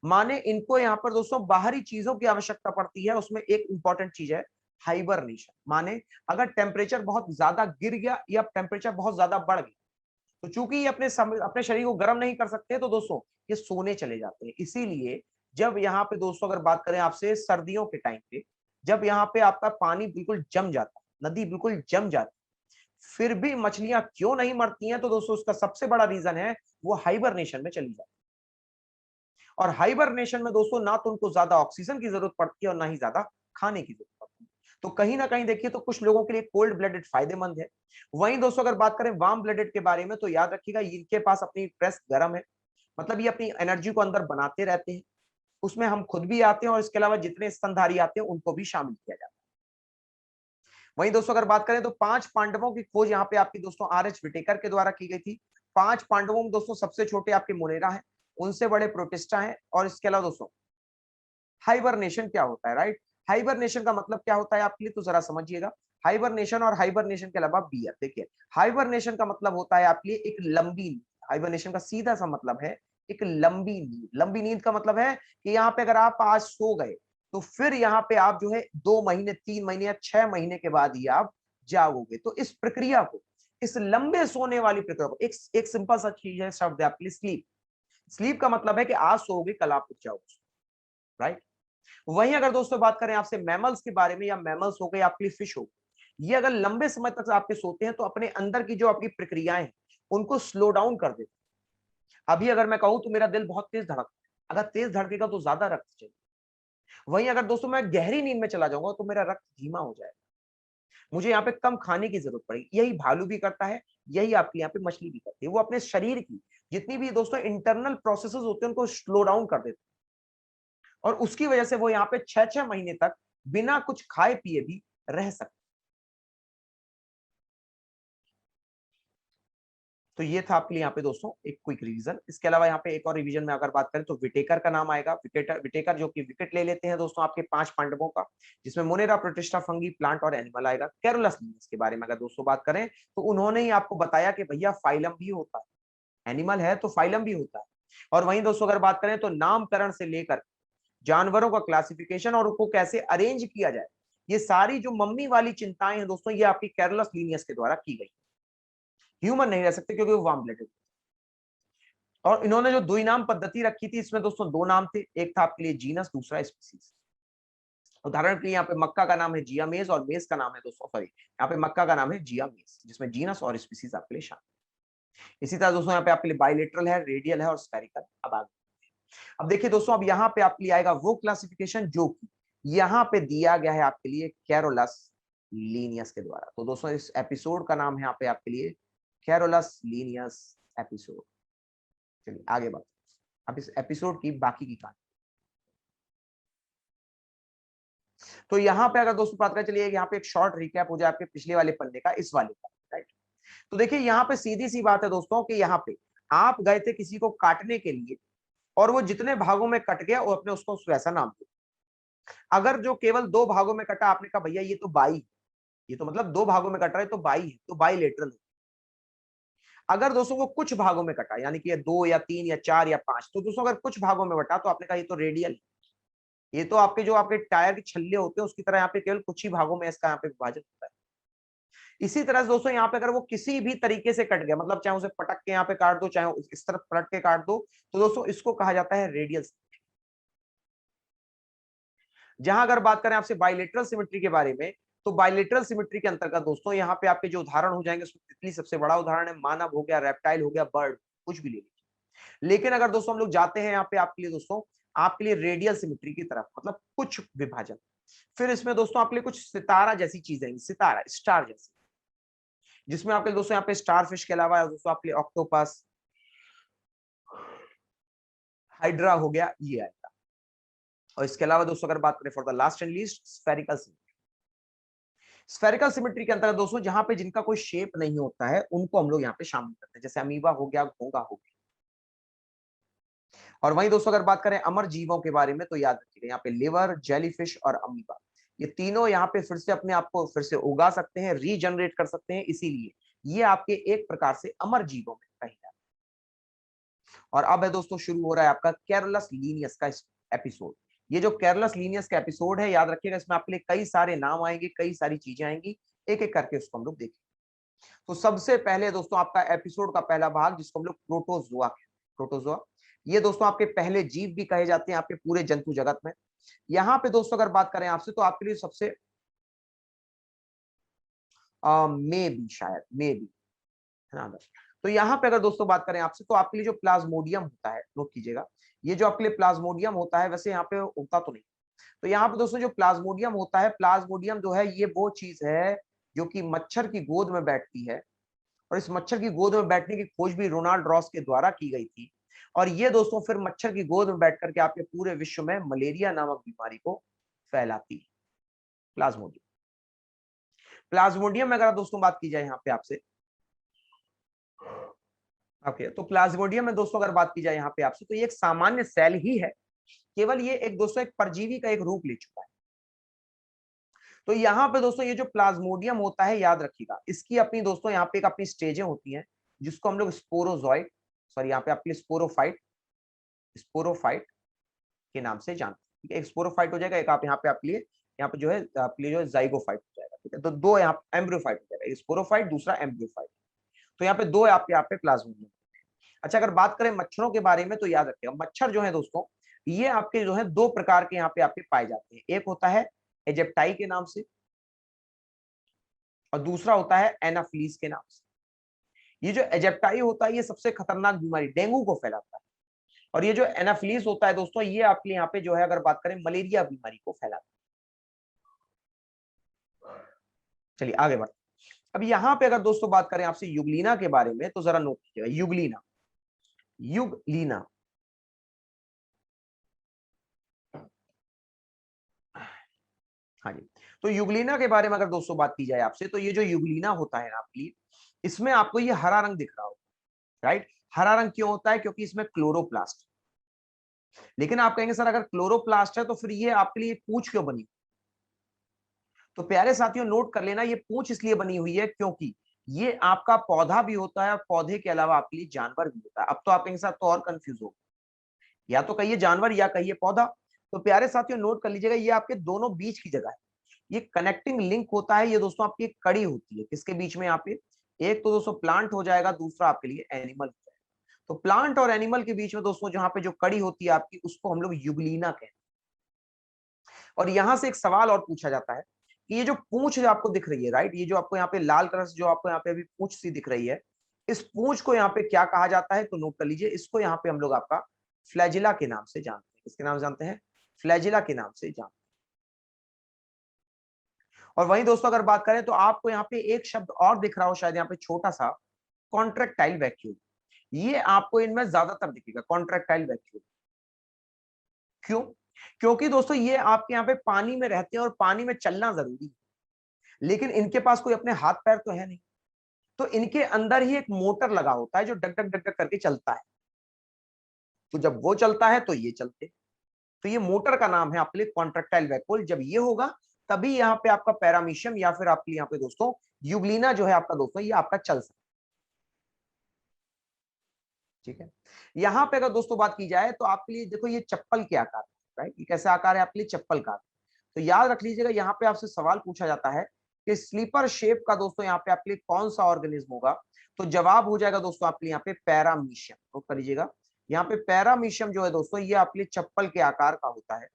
माने इनको यहाँ पर दोस्तों बाहरी चीजों की आवश्यकता पड़ती है, उसमें एक इंपॉर्टेंट चीज है हाइबरनेशन। माने अगर टेम्परेचर बहुत ज्यादा गिर गया या टेम्परेचर बहुत ज्यादा बढ़ गया, तो चूंकि ये अपने शरीर को गर्म नहीं कर सकते, तो दोस्तों ये सोने चले जाते हैं। इसीलिए जब यहाँ पे दोस्तों अगर बात करें आपसे सर्दियों के टाइम पे, जब यहाँ पे आपका पानी बिल्कुल जम जाता है, नदी बिल्कुल जम जाती है, फिर भी मछलियां क्यों नहीं मरती हैं? तो दोस्तों उसका सबसे बड़ा रीजन है वो हाइबरनेशन में चली जाती है। और हाइबरनेशन में दोस्तों ना तो उनको ज्यादा ऑक्सीजन की जरूरत पड़ती है और ना ही ज्यादा खाने की जरूरत पड़ती है। तो कहीं ना कहीं देखिए तो कुछ लोगों के लिए कोल्ड ब्लडेड फायदेमंद है। वहीं दोस्तों अगर बात करें वार्म ब्लडेड के बारे में, तो याद रखिएगा इनके पास अपनी प्रेस गर्म है, मतलब ये अपनी एनर्जी को अंदर बनाते रहते हैं। उसमें हम खुद भी आते हैं और इसके अलावा जितने स्तनधारी आते हैं उनको भी शामिल किया जाता है। वहीं दोस्तों अगर बात करें तो 5 पांडवों की खोज यहाँ पे आपकी दोस्तों आर.एच. विटेकर के द्वारा की गई थी। 5 पांडवों में दोस्तों सबसे छोटे आपके मोनेरा हैं, उनसे बड़े प्रोटिस्टा हैं। और इसके अलावा दोस्तों हाइबरनेशन क्या होता है, राइट। हाइबरनेशन का मतलब क्या होता है आपके लिए, तो जरा समझिएगा। हाइबरनेशन और हाइबरनेशन के अलावा बियर, देखिए हाइबरनेशन का मतलब होता है आपके लिए एक लंबी नींद। हाइबरनेशन का सीधा सा मतलब है एक लंबी नींद। लंबी नींद का मतलब है कि यहाँ पे अगर आप आज सो गए तो फिर यहाँ पे आप जो है 2 महीने 3 महीने या 6 महीने के बाद ही आप जागोगे। तो इस प्रक्रिया को, इस लंबे सोने वाली प्रक्रिया को, एक सिंपल सा चीज है, शब्द है आपके लिए स्लीप। स्लीप का मतलब है कि आज सोओगे कल आप उठ जाओगे, राइट। वहीं अगर दोस्तों बात करें आपसे मैमल्स के बारे में, या मैमल्स हो गए आपके लिए फिश हो, ये अगर लंबे समय तक आपके सोते हैं तो अपने अंदर की जो आपकी प्रक्रियाएं हैं उनको स्लो डाउन कर देते हैं। अभी अगर मैं कहूं तो मेरा दिल बहुत तेज धड़कता है, अगर तेज धड़केगा तो ज्यादा रक्त चाहिए। वहीं अगर दोस्तों मैं गहरी नींद में चला जाऊंगा तो मेरा रक्त धीमा हो जाएगा, मुझे यहाँ पे कम खाने की जरूरत पड़ेगी। यही भालू भी करता है, यही आपके यहाँ पे मछली भी करती है। वो अपने शरीर की जितनी भी दोस्तों इंटरनल प्रोसेसेस होते हैं उनको स्लो डाउन कर देते हैं, और उसकी वजह से वो यहाँ पे 6-6 महीने तक बिना कुछ खाए पिए भी रह सकते। तो ये था आपके लिए यहाँ पे दोस्तों एक क्विक रिवीजन। इसके अलावा यहाँ पे एक और रिवीजन में अगर बात करें तो विटेकर का नाम आएगा। विटेकर जो कि विकेट ले लेते हैं दोस्तों आपके 5 पांडवों का, जिसमें मोनेरा, प्रोटिस्टा, फंगी, प्लांट और एनिमल आएगा। कैरोलस लिनियस के बारे में अगर दोस्तों बात करें तो उन्होंने ही आपको बताया कि भैया फाइलम भी होता है, एनिमल है तो फाइलम भी होता है। और वहीं दोस्तों अगर बात करें तो नामकरण से लेकर जानवरों का क्लासिफिकेशन और उनको कैसे अरेंज किया जाए, ये सारी जो मम्मी वाली चिंताएं हैं दोस्तों, ये आपकी कैरोलस लिनियस के द्वारा की गई। ह्यूमन नहीं रह सकते क्योंकि वो वार्म ब्लडेड। और इन्होंने जो दुई नाम पद्धति रखी थी, इसमें दोस्तों 2 नाम थे, एक था आपके लिए जीनस, दूसरा स्पीसीज। उदाहरण के लिए यहाँ पे मक्का का नाम है जियामेज और मेज का नाम है दोस्तों, सॉरी, यहाँ पे मक्का का नाम है जियामेज, जिसमें जीनस और स्पीसीज आपके लिए शामिल। इसी तरह दोस्तों यहाँ पे आपके लिए बाइलेटरल है, रेडियल है और स्फेरिकल। अब देखिए दोस्तों, अब यहाँ पे आपके लिए आएगा वो क्लासिफिकेशन जो कि यहाँ पे दिया गया है आपके लिए कैरोलस लीनियस के द्वारा। तो दोस्तों इस एपिसोड का नाम है यहाँ पे आपके लिए कैरोलस लीनियस एपिसोड। चलिए आगे बात, अब इस एपिसोड की बाकी की कहानी। तो यहाँ पे अगर दोस्तों बात करें, चलिए यहाँ पे एक शॉर्ट रिकैप हो जाए आपके पिछले वाले पन्ने का इस वाले का, राइट। तो देखिए यहाँ पे सीधी सी बात है दोस्तों कि यहाँ पे आप गए थे किसी को काटने के लिए, और वो जितने भागों में कट गया वो अपने उसको वैसा नाम दिया। अगर जो केवल 2 भागों में कटा, आपने कहा भैया ये तो बाई, ये तो मतलब 2 भागों में कट रहा है तो बाई है, तो बाईलेटरल। अगर दोस्तों वो कुछ भागों में कटा, यानी कि ये 2 या 3 या 4 या 5, तो दोस्तों अगर कुछ भागों में बटा तो आपने कहा ये तो रेडियल, ये तो आपके जो आपके टायर के छल्ले होते हैं उसकी तरह यहाँ पे केवल कुछ ही भागों में इसका यहाँ पे विभाजन होता है। इसी तरह से दोस्तों यहाँ पे अगर वो किसी भी तरीके से कट गया, मतलब चाहे उसे पटक के यहाँ पे काट दो, चाहे इस तरफ पलट के काट दो, तो दोस्तों इसको कहा जाता है रेडियल। जहां अगर बात करें आपसे बाइलेटरल सिमेट्री के बारे में, तो बाइलेटरल सिमेट्री के अंतर्गत दोस्तों यहाँ पे आपके जो उदाहरण हो जाएंगे, उसमें तितली सबसे बड़ा उदाहरण है, मानव हो गया, रेप्टाइल हो गया, बर्ड, कुछ भी ले लीजिए। लेकिन अगर दोस्तों हम लोग जाते हैं यहाँ पे आपके लिए दोस्तों, आपके लिए रेडियल सिमेट्री की तरफ, मतलब कुछ विभाजन, फिर इसमें दोस्तों आपके लिए कुछ सितारा जैसी चीजें, सितारा स्टार जैसी, जिसमें आपके दोस्तों यहाँ पे स्टार फिश के अलावा दोस्तों आपके लिए ऑक्टोपस, हाइड्रा हो गया, ये आएगा। और इसके अलावा दोस्तों अगर बात करें for the last and least, spherical symmetry. Spherical symmetry के अंतर्गत दोस्तों जहां पे जिनका कोई शेप नहीं होता है उनको हम लोग यहाँ पे शामिल करते हैं, जैसे अमीबा हो गया, घोंगा हो गया। और वहीं दोस्तों अगर बात करें अमर जीवों के बारे में, तो याद रखिएगा यहाँ पे लिवर, जेलीफिश और अमीबा, ये तीनों यहाँ पे फिर से अपने आप को फिर से उगा सकते हैं, रीजनरेट कर सकते हैं, इसीलिए ये आपके एक प्रकार से अमर जीवों में कहीं जाते हैं। और अब है दोस्तों शुरू हो रहा है आपका कैरोलस लीनियस का एपिसोड। ये जो कैरोलस लीनियस का एपिसोड है, याद रखिएगा इसमें आपके लिए कई सारे नाम आएंगे, कई सारी चीजें आएंगी, एक एक करके उसको हम लोग देखेंगे। तो सबसे पहले दोस्तों आपका एपिसोड का पहला भाग, जिसको हम लोग प्रोटोजोआ कहते हैं, प्रोटोजोआ। ये दोस्तों आपके पहले जीव भी कहे जाते हैं आपके पूरे जंतु जगत में। यहाँ पे दोस्तों अगर बात करें आपसे, तो आपके लिए सबसे मे भी, शायद मे भी, है ना। तो यहाँ पे अगर दोस्तों बात करें आपसे, तो आपके लिए जो प्लाज्मोडियम होता है, नोट कीजिएगा, ये जो आपके लिए प्लाज्मोडियम होता है, वैसे यहाँ पे होता तो नहीं। तो यहाँ पे दोस्तों जो प्लाज्मोडियम होता है, प्लाज्मोडियम जो है ये वो चीज है जो कि मच्छर की गोद में बैठती है, और इस मच्छर की गोद में बैठने की खोज भी रोनाल्ड रॉस के द्वारा की गई थी। और ये दोस्तों फिर मच्छर की गोद में बैठ करके आपके पूरे विश्व में मलेरिया नामक बीमारी को फैलाती है, प्लाज्मोडियम। प्लाज्मोडियम में अगर दोस्तों बात की जाए यहाँ पे आपसे, ओके, तो प्लाज्मोडियम में दोस्तों अगर बात की जाए यहाँ पे आपसे, तो ये एक सामान्य सेल ही है, केवल ये एक दोस्तों एक परजीवी का एक रूप ले चुका है। तो यहाँ पे दोस्तों ये जो प्लाज्मोडियम होता है, याद रखिएगा इसकी अपनी दोस्तों यहाँ पे एक अपनी स्टेजें होती हैं, जिसको हम लोग स्पोरोजॉइट, सॉरी यहाँ पे आपके स्पोरोफाइट, स्पोरोफाइट के नाम से जानते हैं। ठीक है, एक स्पोरोफाइट हो जाएगा, एक आप यहाँ पे आपके लिए यहाँ पे जो है आपके लिए जो है जाइगोफाइट हो जाएगा। ठीक है, तो दो यहाँ एम्ब्रियोफाइट हो जाएगा, स्पोरोफाइट दूसरा एम्ब्रियोफाइट। तो यहाँ पे दो आपके यहाँ पे प्लाज्मोडियम। अच्छा, अगर बात करें मच्छरों के बारे में, तो याद रखिएगा मच्छर जो है दोस्तों, ये आपके जो है दो प्रकार के यहाँ पे आपके पाए जाते हैं। एक होता है एजेप्टाई के नाम से, और दूसरा होता है एनाफिलीज के नाम से। ये जो एजेप्टाई होता है, ये सबसे खतरनाक बीमारी डेंगू को फैलाता है, और ये जो एनाफिलीज होता है दोस्तों, ये आपके यहाँ पे जो है अगर बात करें मलेरिया बीमारी को फैलाता है। चलिए आगे बढ़ते। अब यहाँ पे अगर दोस्तों बात करें आपसे युगलीना के बारे में, तो जरा नोट कीजिएगा, युगलीना, युगलीना। हाँ जी, तो युगलीना के बारे में अगर दोस्तों बात की जाए आपसे, तो ये जो युगलीना होता है आपके लिए, इसमें आपको ये हरा रंग दिख रहा होगा, राइट। हरा रंग क्यों होता है? क्योंकि इसमें क्लोरोप्लास्ट। लेकिन आप कहेंगे सर अगर क्लोरोप्लास्ट है तो फिर ये आपके लिए पूंछ क्यों बनी? तो प्यारे साथियों नोट कर लेना, ये पूंछ इसलिए बनी हुई है क्योंकि ये आपका पौधा भी होता है, पौधे के अलावा आपके लिए जानवर भी होता है। अब तो आप कहेंगे सर तो और कंफ्यूज हो, या तो कहिए जानवर या कहिए पौधा। तो प्यारे साथियों नोट कर लीजिएगा, ये आपके दोनों बीच की जगह है, ये कनेक्टिंग लिंक होता है, ये दोस्तों आपकी एक कड़ी होती है, किसके बीच में? यहाँ पे एक तो दोस्तों प्लांट हो जाएगा, दूसरा आपके लिए एनिमल हो जाएगा। तो प्लांट और एनिमल के बीच में दोस्तों जहां पे जो कड़ी होती है आपकी, उसको हम लोग युगलीना कहते हैं। और यहां से एक सवाल और पूछा जाता है कि ये जो पूंछ जो आपको दिख रही है, राइट, ये जो आपको यहाँ पे लाल कलर से जो आपको यहाँ पे अभी पूंछ सी दिख रही है, इस पूंछ को यहाँ पे क्या कहा जाता है? तो नोट कर लीजिए, इसको यहाँ पे हम लोग आपका फ्लैजिला के नाम से जानते हैं। किसके नाम जानते हैं? फ्लैजिला के नाम से जानते हैं। और वहीं दोस्तों अगर बात करें तो आपको यहाँ पे एक शब्द और दिख रहा हो शायद यहाँ पे छोटा सा, कॉन्ट्रेक्टाइल वैक्यूल। ये आपको इनमें ज्यादातर दिखेगा कॉन्ट्रैक्टाइल वैक्यूल। क्यों? क्योंकि दोस्तों ये आपके यहाँ पे पानी में रहते हैं और पानी में चलना जरूरी है, लेकिन इनके पास कोई अपने हाथ पैर तो है नहीं, तो इनके अंदर ही एक मोटर लगा होता है जो डक डक डक डक करके चलता है। तो जब वो चलता है तो ये चलते, तो ये मोटर का नाम है आपके लिए कॉन्ट्रैक्टाइल वैक्यूल। जब ये होगा तभी यहाँ पे आपका पैरामीशियम या फिर आपके यहाँ पे दोस्तों यूग्लिना जो है आपका दोस्तों ये आपका चल सकता है। ठीक है, यहाँ पे अगर दोस्तों बात की जाए तो आपके लिए देखो ये चप्पल के आकार, राइट, ये कैसे आकार है आपके लिए? चप्पल का। तो याद रख लीजिएगा, यहाँ पे आपसे सवाल पूछा जाता है कि स्लीपर शेप का दोस्तों यहाँ पे आपके लिए कौन सा ऑर्गेनिज्म होगा, तो जवाब हो जाएगा दोस्तों आपके लिए यहाँ पे पैरामीशियम। नोट कर लीजिएगा, यहाँ पे पैरामीशियम जो है दोस्तों ये आपके लिए चप्पल के आकार का होता है।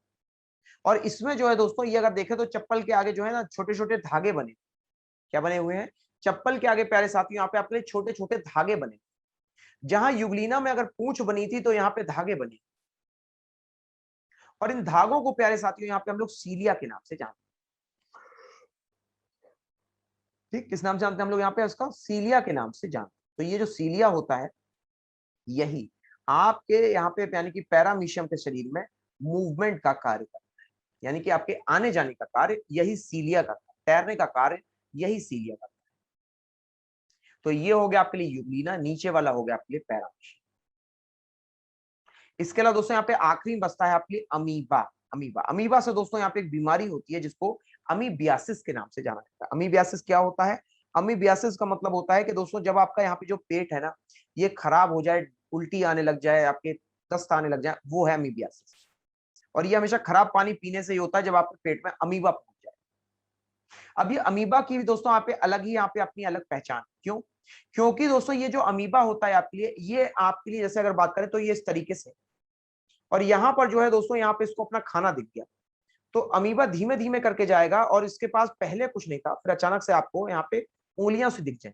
और इसमें जो है दोस्तों ये अगर देखें तो चप्पल के आगे जो है ना छोटे छोटे धागे बने, क्या बने हुए हैं? चप्पल के आगे प्यारे साथियों यहाँ पे आपके लिए छोटे छोटे धागे बने। जहां युगलिना में अगर पूंछ बनी थी तो यहाँ पे धागे बने, और इन धागों को प्यारे साथियों यहाँ पे हम लोग सीलिया के नाम से जानते हैं। ठीक, किस नाम से जानते हैं हम लोग यहाँ पे? उसका सीलिया के नाम से जानते हैं। तो ये जो सीलिया होता है यही आपके यहाँ पे यानी कि पैरामीशियम के शरीर में मूवमेंट का कार्य करता है, यानी कि आपके आने जाने का कार्य यही सीलिया करता है, तैरने का कार्य यही सीलिया करता है। तो ये हो गया आपके लिए युग्लिना, नीचे वाला हो गया आपके लिए पैरामीशियम। इसके अलावा दोस्तों यहाँ पे आखिरी बचता है आपके लिए अमीबा। अमीबा, अमीबा से दोस्तों यहाँ पे एक बीमारी होती है जिसको अमीबियासिस के नाम से जाना जाता है। अमीबियासिस क्या होता है? अमीबियासिस का मतलब होता है कि दोस्तों जब आपका यहाँ पे जो पेट है ना ये खराब हो जाए, उल्टी आने लग जाए, आपके दस्त आने लग जाए, वो है अमीबियासिस। और ये हमेशा खराब पानी पीने से ही होता है जब आपके पेट में अमीबा पहुंच जाए। अब ये अमीबा की भी दोस्तों यहाँ पे अलग ही यहाँ पे अपनी अलग पहचान। क्यों? क्योंकि दोस्तों ये जो अमीबा होता है आपके लिए, ये आपके लिए जैसे अगर बात करें तो ये इस तरीके से, और यहाँ पर जो है दोस्तों यहाँ पे इसको अपना खाना दिख गया, तो अमीबा धीमे धीमे करके जाएगा और इसके पास पहले कुछ नहीं था, फिर अचानक से आपको यहाँ पे उंगलियां से दिख जाए,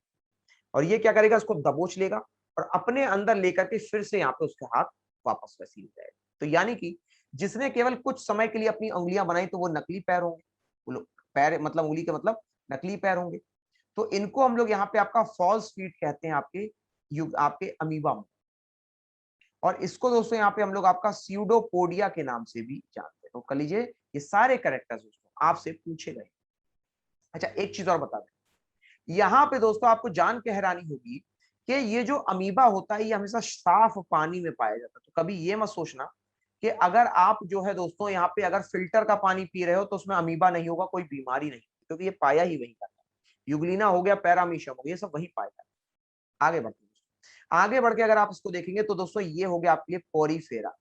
और ये क्या करेगा? इसको दबोच लेगा और अपने अंदर लेकर के फिर से यहाँ पे उसके हाथ वापस वैसे ही जाएगा। तो यानी कि जिसने केवल कुछ समय के लिए अपनी उंगलियां बनाई तो वो नकली पैर होंगे, वो लोग पैर मतलब उंगली के मतलब नकली पैर होंगे। तो इनको हम लोग यहाँ पे आपका फॉल्स फीट कहते हैं आपके युग आपके अमीबा में। और इसको दोस्तों यहाँ पे हम लोग आपका स्यूडोपोडिया के नाम से भी जानते हैं। तो कर लीजिए, ये सारे कैरेक्टर्स दोस्तों आपसे पूछे गए। अच्छा, एक चीज और बता दें, यहाँ पे दोस्तों आपको जान के हैरानी होगी कि ये जो अमीबा होता है ये हमेशा साफ पानी में पाया जाता है। तो कभी ये मत सोचना कि अगर आप जो है दोस्तों यहाँ पे अगर फिल्टर का पानी पी रहे हो तो उसमें अमीबा नहीं होगा, कोई बीमारी नहीं, क्योंकि ये पाया ही वही जाता है। युग्लिना हो गया, पैरामीशियम हो गया, ये सब वही पाया जाता है। आगे बढ़ते हैं, आगे बढ़ के अगर आप इसको देखेंगे तो दोस्तों ये हो गया आपके लिए पोरीफेरा।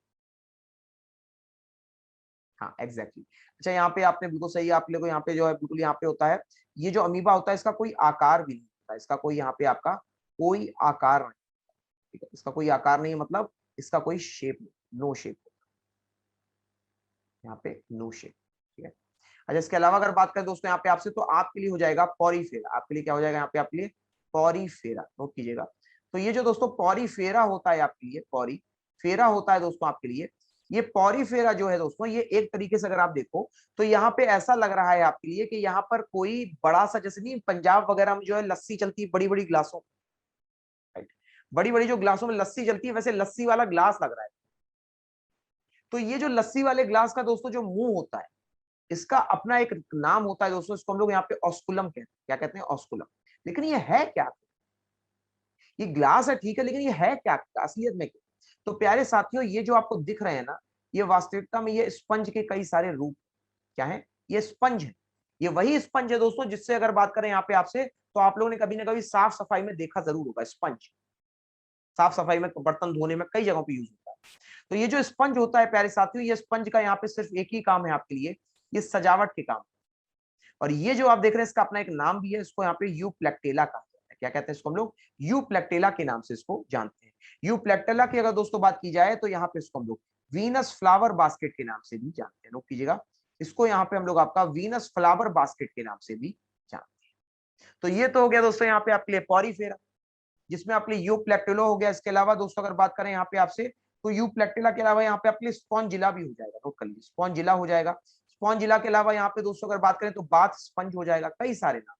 हाँ एग्जैक्टली। अच्छा, यहाँ पे आपने बिल्कुल सही, आप लोगों को यहाँ पे जो है बिल्कुल यहाँ पे होता है, ये जो अमीबा होता है इसका कोई आकार भी नहीं होता, इसका कोई यहाँ पे आपका कोई आकार नहीं। ठीक है, इसका कोई आकार नहीं मतलब इसका कोई शेप नहीं, नो शेप, यहाँ पे नो शेप। ठीक है। अच्छा, इसके अलावा अगर बात करें दोस्तों यहाँ पे आपसे, तो आपके लिए हो जाएगा पॉरीफेरा। आपके लिए क्या हो जाएगा यहाँ पे आपके लिए? पॉरीफेरा। नोट कीजिएगा, तो ये जो दोस्तों पॉरीफेरा होता है आपके लिए, पॉरीफेरा होता है दोस्तों आपके लिए, ये पॉरीफेरा जो है दोस्तों ये एक तरीके से अगर आप देखो तो यहाँ पे ऐसा लग रहा है आपके लिए कि यहाँ पर कोई बड़ा सा, जैसे नहीं पंजाब वगैरह में जो है लस्सी चलती है बड़ी बड़ी ग्लासों, राइट, बड़ी बड़ी जो ग्लासों में लस्सी चलती है, वैसे लस्सी वाला ग्लास लग रहा है। तो ये जो लस्सी वाले ग्लास का दोस्तों जो मुंह होता है, इसका अपना एक नाम होता है दोस्तों, इसको हम लोग यहाँ पे ऑस्कुलम कहते हैं। क्या कहते हैं? ऑस्कुलम। लेकिन ये है क्या? ये ग्लास है ठीक है, लेकिन ये है क्या असलियत में? क्या? तो प्यारे साथियों, ये जो आपको दिख रहे हैं ना, ये वास्तविकता में ये स्पंज के कई सारे रूप। क्या है? ये स्पंज है। ये वही स्पंज है दोस्तों जिससे अगर बात करें यहाँ पे आपसे, तो आप लोगों ने कभी ना कभी साफ सफाई में देखा जरूर होगा स्पंज। साफ सफाई में, बर्तन धोने में कई जगहों पे यूज होता है। तो ये जो स्पंज होता है प्यारे साथियों, ये स्पंज का यहाँ पे सिर्फ एक ही काम है आपके लिए, ये सजावट के काम। और ये जो आप देख रहे हैं इसका अपना एक नाम भी है, इसको यहाँ पे यूप्लेक्टेला कहा जाता है। क्या कहते हैं इसको? हम लोग यूप्लेक्टेला के नाम से इसको जानते हैं। यूप्लेक्टेला की अगर दोस्तों बात की जाए तो यहाँ पे इसको हम लोग वीनस फ्लावर बास्केट के नाम से भी जानते हैं। नोट कीजिएगा, इसको यहाँ पे हम लोग आपका वीनस फ्लावर बास्केट के नाम से भी जानते हैं। तो ये तो हो गया दोस्तों यहाँ पे आपके लिए पॉरीफेरा, जिसमें आपके लिए यूप्लेक्टेलो हो गया। इसके अलावा दोस्तों अगर बात करें यहाँ पे आपसे, तो यूप्लेक्टेला के अलावा यहाँ पे आपके लिए स्पॉन्जिला भी हो जाएगा। नोट कर लीजिए, स्पॉन्जिला हो जाएगा। स्पॉन्जिला के अलावा यहाँ पे दोस्तों अगर बात करें तो बाथ स्पंज हो जाएगा। कई सारे नाम,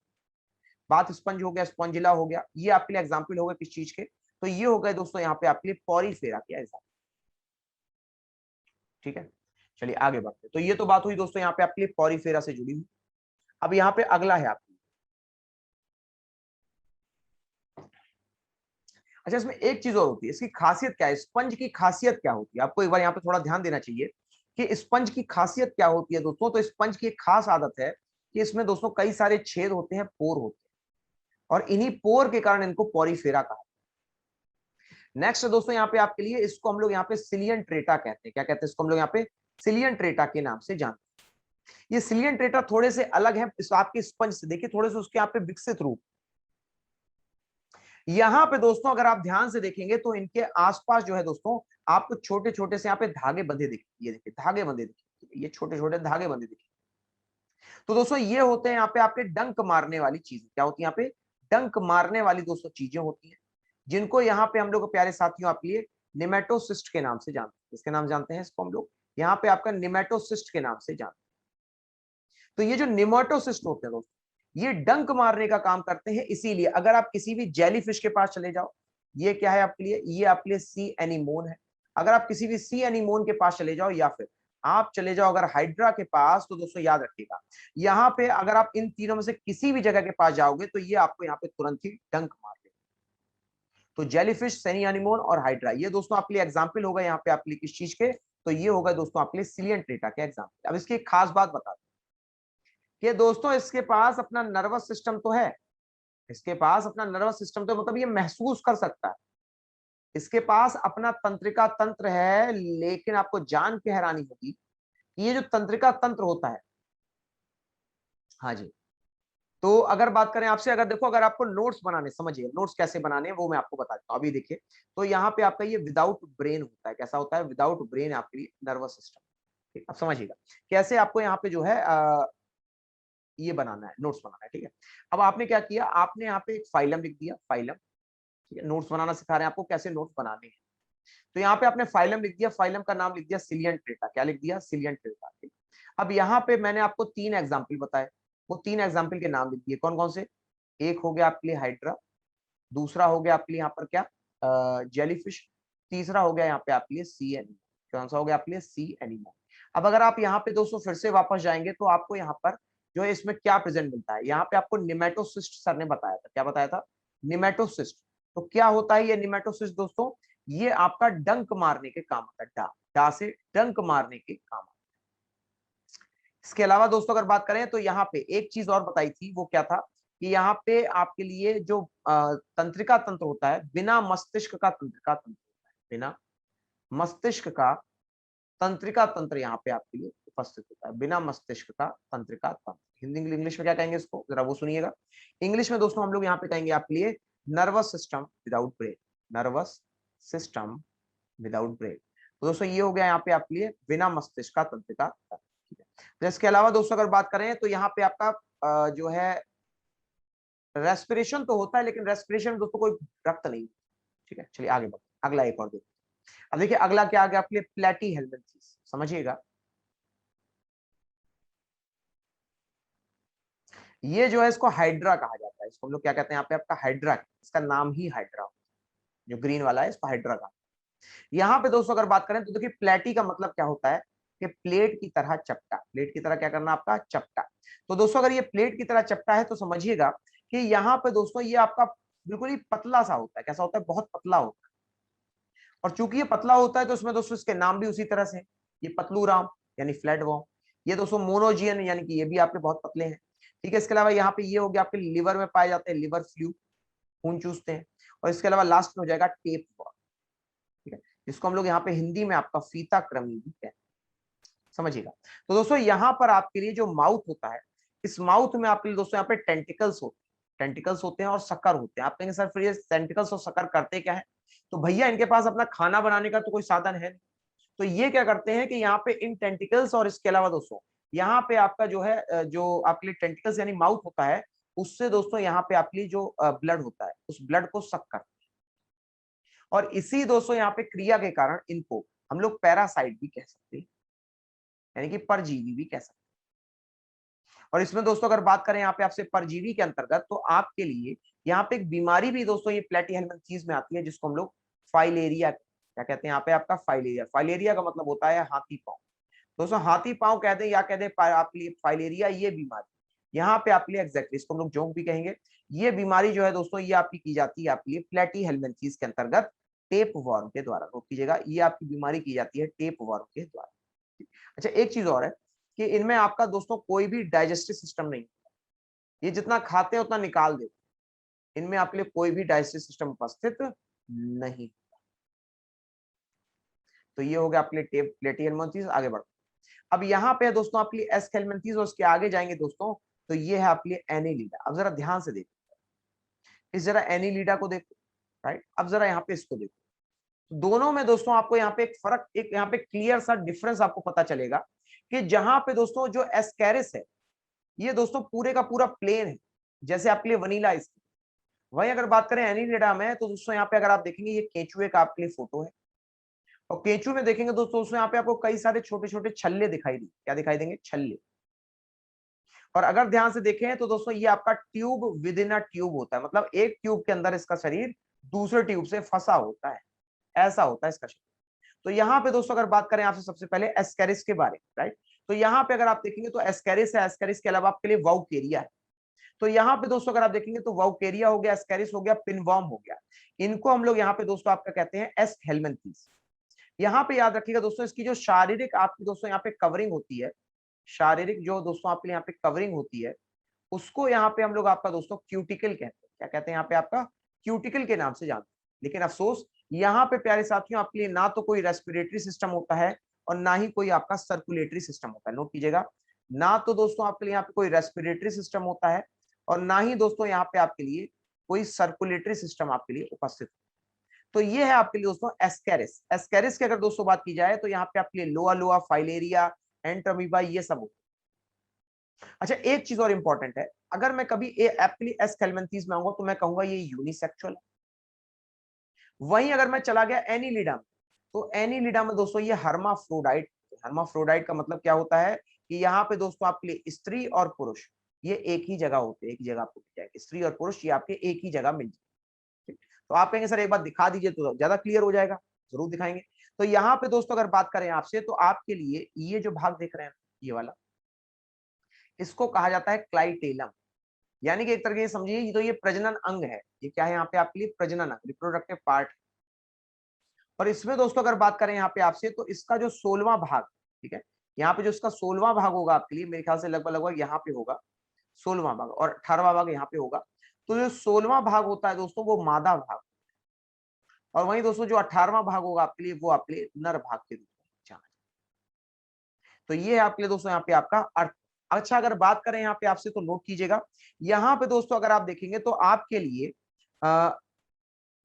बाथ स्पंज हो गया, स्पॉन्जिला हो गया, ये आपके लिए एग्जाम्पल हो गया किस चीज के? तो ये हो गए दोस्तों यहाँ पे आपके लिए पॉरीफेरा के एग्जाम्पल। ठीक है, चलिए आगे बढ़ते हैं। तो ये तो बात हुई दोस्तों यहाँ पे आपके लिए पॉरीफेरा से जुड़ी हुई। अब यहाँ पे अगला है आपकी, अच्छा इसमें एक चीज और होती है, इसकी खासियत क्या है, स्पंज की खासियत क्या होती है, आपको एक बार यहाँ पे थोड़ा ध्यान देना चाहिए कि स्पंज की खासियत क्या होती है दोस्तों। तो स्पंज की एक खास आदत है कि इसमें दोस्तों कई सारे छेद होते हैं, पोर होते हैं, और इन्हीं पोर के कारण इनको पॉरीफेरा कहा। नेक्स्ट दोस्तों यहाँ पे आपके लिए, इसको हम लोग यहाँ पे सिलियन ट्रेटा कहते हैं। क्या कहते हैं इसको हम लोग यहाँ पे? सिलियन ट्रेटा के नाम से जानते हैं। ये सिलियन ट्रेटा थोड़े से अलग है आपके स्पंज से, देखिए थोड़े से उसके यहाँ पे विकसित रूप। यहाँ पे दोस्तों अगर आप ध्यान से देखेंगे तो इनके आसपास जो है दोस्तों आपको छोटे छोटे से यहाँ पे धागे बंधे दिखेंगे। ये देखिए धागे बंधे दिखेंगे, ये छोटे छोटे धागे बंधे दिखेंगे। तो दोस्तों ये होते हैं यहाँ पे आपके डंक मारने वाली चीजें। क्या होती है यहाँ पे? डंक मारने वाली दोस्तों चीजें होती हैं, जिनको यहाँ पे हम लोग प्यारे साथियों आपके लिए निमेटोसिस्ट के नाम से जानते हैं। इसके नाम जानते हैं इसको हम लोग यहाँ पे आपका निमेटोसिस्ट के नाम से जानते हैं। तो ये जो निमेटोसिस्ट होते हैं दोस्तों, ये डंक मारने का काम करते हैं। इसीलिए अगर आप किसी भी जेलीफिश के पास चले जाओ, ये क्या है आपके लिए? ये आपके लिए सी एनीमोन है। अगर आप किसी भी सी एनीमोन के पास चले जाओ, या फिर आप चले जाओ अगर हाइड्रा के पास, तो दोस्तों याद रखिएगा यहाँ पे अगर आप इन तीनों में से किसी भी जगह के पास जाओगे तो ये आपको यहाँ पे तुरंत ही डंक मार देगा। तो जेलीफिश, सेनी एनीमोन और हाइड्रा, ये दोस्तों आपके लिए एग्जाम्पल होगा यहाँ पे आपके लिए किस चीज के? तो ये होगा दोस्तों आपके लिए सिलियन ट्रेटा के एग्जाम्पल। अब इसकी एक खास बात बता दें कि दोस्तों इसके पास अपना नर्वस सिस्टम तो है, इसके पास अपना नर्वस सिस्टम तो मतलब ये महसूस कर सकता है, इसके पास अपना तंत्रिका तंत्र है। लेकिन आपको जान के हैरानी होगी कि ये जो तंत्रिका तंत्र होता है, हाँ जी, तो अगर बात करें आपसे, अगर देखो अगर आपको नोट्स बनाने, समझिए नोट्स कैसे बनाने हैं वो मैं आपको बता देता हूं। अभी देखिए, तो यहाँ पे आपका ये विदाउट ब्रेन होता है। कैसा होता है? विदाउट ब्रेन आपके लिए नर्वस सिस्टम। ठीक, अब समझिएगा कैसे आपको यहाँ पे जो है ये बनाना है, नोट्स बनाना है। ठीक है, अब आपने क्या किया, आपने यहाँ पे एक फाइलम लिख दिया, फाइलम। ठीक है, नोट्स बनाना सिखा रहे हैं आपको कैसे नोट्स बनाने हैं। तो यहाँ पे आपने फाइलम लिख दिया, फाइलम का नाम लिख दिया सिलियन ट्रेटा। क्या लिख दिया? सिलियन ट्रेटा। अब यहाँ पे मैंने आपको 3 एग्जाम्पल बताए, वो 3 एग्जाम्पल के नाम लिख दिए। कौन कौन से? एक हो गया आपके लिए हाइड्रा, दूसरा हो गया आपके लिए यहाँ पर क्या, जेलीफिश, तीसरा हो गया यहाँ पे आपके लिए सी एनिमल। कौन सा हो गया आपके लिए? सी एनिमल। अब अगर आप यहाँ पे दोस्तों फिर से वापस जाएंगे तो आपको यहाँ पर जो है इसमें क्या प्रेजेंट मिलता है, यहाँ पे आपको निमेटोसिस्ट सर ने बताया था। क्या बताया था? निमेटोसिस्ट। तो क्या होता है ये निमेटोसिस्ट दोस्तों? ये आपका डंक मारने के काम आता है, डा डा से डंक मारने के काम आता है। इसके अलावा दोस्तों अगर बात करें तो यहाँ पे एक चीज और बताई थी, वो क्या था कि यहाँ पे आपके लिए जो तंत्रिका तंत्र होता है, बिना मस्तिष्क का तंत्रिका तंत्र होता है, बिना मस्तिष्क का तंत्रिका तंत्र यहाँ पे आपके लिए उपस्थित होता है। बिना मस्तिष्क का तंत्रिका तंत्र, हिंदी इंग्लिश में क्या कहेंगे इसको, जरा वो सुनिएगा। इंग्लिश में दोस्तों हम लोग यहाँ पे कहेंगे आपके लिए nervous system without brain, nervous system without brain. तो दोस्तों ये हो गया यहाँ पे आपके लिए बिना मस्तिष्क का तंत्रिका तंत्र। ठीक है, तो इसके अलावा दोस्तों अगर बात करें तो यहाँ पे आपका जो है रेस्पिरेशन तो होता है, लेकिन रेस्पिरेशन दोस्तों कोई रक्त नहीं। ठीक है, चलिए आगे बढ़ते, अगला एक और देखते। अब देखिए अगला क्या आ गया आपके लिए, प्लेटी हेलमिंथेस। समझिएगा, ये जो है इसको हाइड्रा कहा जाता है। इसको हम लोग क्या कहते हैं यहाँ पे आपका? हाइड्रा। इसका नाम ही हाइड्रा, जो ग्रीन वाला है इसको हाइड्रा कहा। यहाँ पे दोस्तों अगर बात करें तो देखिए प्लेटी का मतलब क्या होता है कि प्लेट की तरह चपटा, प्लेट की तरह क्या करना आपका? चपटा। तो दोस्तों अगर ये प्लेट की तरह चपटा है तो समझिएगा कि यहाँ पे दोस्तों ये आपका बिल्कुल ही पतला सा होता है। कैसा होता है? बहुत पतला होता है। और चूंकि ये पतला होता है तो इसमें दोस्तों इसके नाम भी उसी तरह से, ये पतलू राम यानी फ्लैट वॉर्म। ये दोस्तों मोनोजियन यानी कि ये भी आपके बहुत पतले हैं। ठीक है, इसके अलावा यहाँ पे ये हो गया आपके लिवर में पाए जाते हैं, लिवर फ्लू, खून चूसते हैं। और इसके अलावा लास्ट में हो जाएगा टेप वॉर्म। ठीक है, जिसको हम लोग यहाँ पे हिंदी में आपका फीता कृमि भी कहते हैं। समझिएगा, तो दोस्तों यहाँ पर आपके लिए जो माउथ होता है, इस माउथ में आपके लिए दोस्तों यहाँ पे टेंटिकल्स होते हैं, टेंटिकल्स होते हैं और सकर होते हैं। आप कहेंगे सर फिर ये टेंटिकल्स और सकर करते क्या है? तो भैया इनके पास अपना खाना बनाने का तो कोई साधन है नहीं। तो ये क्या करते हैं कि यहाँ पे इन टेंटिकल्स और इसके अलावा दोस्तों यहाँ पे आपका जो है जो आपके लिए टेंटिकल्स यानी माउथ होता है, उससे दोस्तों यहाँ पे आपके लिए जो ब्लड होता है उस ब्लड को सक करते हैं। और इसी दोस्तों यहाँ पे क्रिया के कारण इनको हम लोग पैरासाइट भी कह सकते हैं, यानी कि परजीवी भी कह सकते हैं। और इसमें दोस्तों अगर बात करें यहाँ पे आपसे परजीवी के अंतर्गत, तो आपके लिए यहाँ पे एक बीमारी भी दोस्तों ये प्लेटीहेल्मिन्थेस में आती है, जिसको हम लोग फाइलेरिया क्या कहते हैं, यहाँ पे आपका फाइलेरिया। फाइलेरिया का मतलब होता है हाथी पांव। दोस्तों हाथी पांव कह दें या कह दें आप लिए फाइलेरिया, ये बीमारी यहाँ पे आप लिए एग्जैक्टली इसको हम लोग जोंक भी कहेंगे। ये बीमारी जो है दोस्तों ये आपकी की जाती है आपके लिए प्लेटीहेल्मिन्थेस के अंतर्गत टेप वर्म के द्वारा। नोट कीजिएगा, ये आपकी बीमारी की जाती है टेप वर्म के द्वारा। अच्छा एक चीज और है कि इनमें आपका दोस्तों कोई भी डाइजेस्टिव सिस्टम नहीं, ये जितना खाते हैं उतना निकाल देते, इनमें आपके लिए कोई भी डाइजेस्टिव सिस्टम उपस्थित नहीं। तो ये हो गया आपके लिए टेप प्लेटीहेल्मिन्थेस। आगे बढ़ो, अब यहाँ पे है दोस्तों आपके लिए एस्केल्मिन्थेस, और उसके आगे जाएंगे दोस्तों तो ये है आपके लिए एनीलिडा। अब जरा ध्यान से देखो, इस जरा एनीलिडा को देखो, राइट। अब जरा यहाँ पे इसको देखो, तो दोनों में दोस्तों आपको यहाँ पे एक फर्क, एक यहाँ पे क्लियर सा डिफरेंस आपको पता चलेगा कि जहां पे दोस्तों जो एस्केरिस है ये दोस्तों पूरे का पूरा प्लेन है, जैसे आपके लिए वनीला इसकी। वही अगर बात करें एनीलिडा में, तो दोस्तों यहाँ पे अगर आप देखेंगे ये केंचुए का आपके लिए फोटो है, और केंचुए में देखेंगे दोस्तों उसमें यहाँ पे आपको कई सारे छोटे छोटे छल्ले दिखाई देंगे। क्या दिखाई देंगे? छल्ले। और अगर ध्यान से देखें तो दोस्तों ये आपका tube with in a tube होता है, मतलब एक ट्यूब के अंदर इसका शरीर दूसरे ट्यूब से फंसा होता है, ऐसा होता है इसका शरीर। तो यहाँ पे दोस्तों अगर बात करें आपसे सबसे पहले एस्केरिस के बारे में, राइट, तो यहाँ पे अगर आप देखेंगे तो एस्केरिस है, एस्केरिस के अलावा आपके लिए वाउकेरिया है। तो यहाँ पे दोस्तों अगर आप देखेंगे तो वाउकेरिया हो गया, एस्केरिस हो गया, पिनवर्म हो गया, इनको हम लोग यहाँ पे दोस्तों आपका कहते हैं एस्केल्मिन्थेस। यहाँ पे याद रखिएगा दोस्तों, इसकी जो शारीरिक आपकी दोस्तों यहाँ पे कवरिंग होती है, शारीरिक जो दोस्तों आपके यहाँ पे कवरिंग होती है, उसको यहाँ पे हम लोग आपका दोस्तों क्यूटिकल कहते हैं। क्या कहते हैं यहाँ पे? आपका क्यूटिकल के नाम से जानते हैं। लेकिन अफसोस यहाँ पे प्यारे साथियों आपके लिए ना तो कोई रेस्पिरेटरी सिस्टम होता है और ना ही कोई आपका सर्कुलेटरी सिस्टम होता है। नोट कीजिएगा, ना तो दोस्तों आपके लिए यहाँ पे कोई रेस्पिरेटरी सिस्टम होता है और ना ही दोस्तों यहाँ पे आपके लिए कोई सर्कुलेटरी सिस्टम आपके लिए उपस्थित। तो ये है आपके लिए दोस्तों एस्केरिस। एस्केरिस की अगर दोस्तों बात की जाए तो यहाँ पे आपके लिए लोआ लोआ, फाइलेरिया, एंटमीबा, ये सब होता है। अच्छा एक चीज और इंपॉर्टेंट है, अगर मैं कभी एप्पली एस्केल्मिन्थेस में आऊंगा तो मैं कहूंगा ये यूनिसेक्सुअल है। वहीं अगर मैं चला गया एनीलिडा में, तो एनीलिडा में दोस्तों ये हर्माफ्रोडाइट। हर्माफ्रोडाइट का मतलब क्या होता है कि यहाँ पे दोस्तों आपके लिए स्त्री और पुरुष ये एक ही जगह होते हैं, एक ही जगह आपको मिल जाएगा, स्त्री और पुरुष ये आपके एक ही जगह मिल जाएंगे। तो आप कहेंगे सर एक बार दिखा दीजिए तो ज्यादा क्लियर हो जाएगा, जरूर दिखाएंगे। तो यहाँ पे दोस्तों अगर बात करें आपसे तो आपके लिए ये जो भाग देख रहे हैं ये वाला, इसको कहा जाता है क्लाइटेलम, यानी कि एक तरीके से समझिए तो ये प्रजनन अंग है। ये क्या है यहाँ पे आपके लिए? प्रजनन अंग, रिप्रोडक्टिव पार्ट। और इसमें दोस्तों अगर बात करें यहाँ पे आपसे तो इसका जो 16वां भाग, ठीक है, यहाँ पे जो इसका 16वां भाग होगा आपके लिए, मेरे ख्याल से लगभग लगभग यहाँ पे होगा 16वां भाग, और 18वां भाग यहाँ पे होगा। तो जो 16वां भाग होता है दोस्तों वो मादा भाग, और वहीं दोस्तों जो 18वां भाग होगा आपके लिए वो आपके लिए नर भाग के रूप में जाना जाता है। तो ये है आपके लिए दोस्तों यहाँ पे आपका अर्थ। अच्छा अगर बात करें यहाँ पे आपसे तो नोट कीजिएगा, यहाँ पे दोस्तों अगर आप देखेंगे तो आपके लिए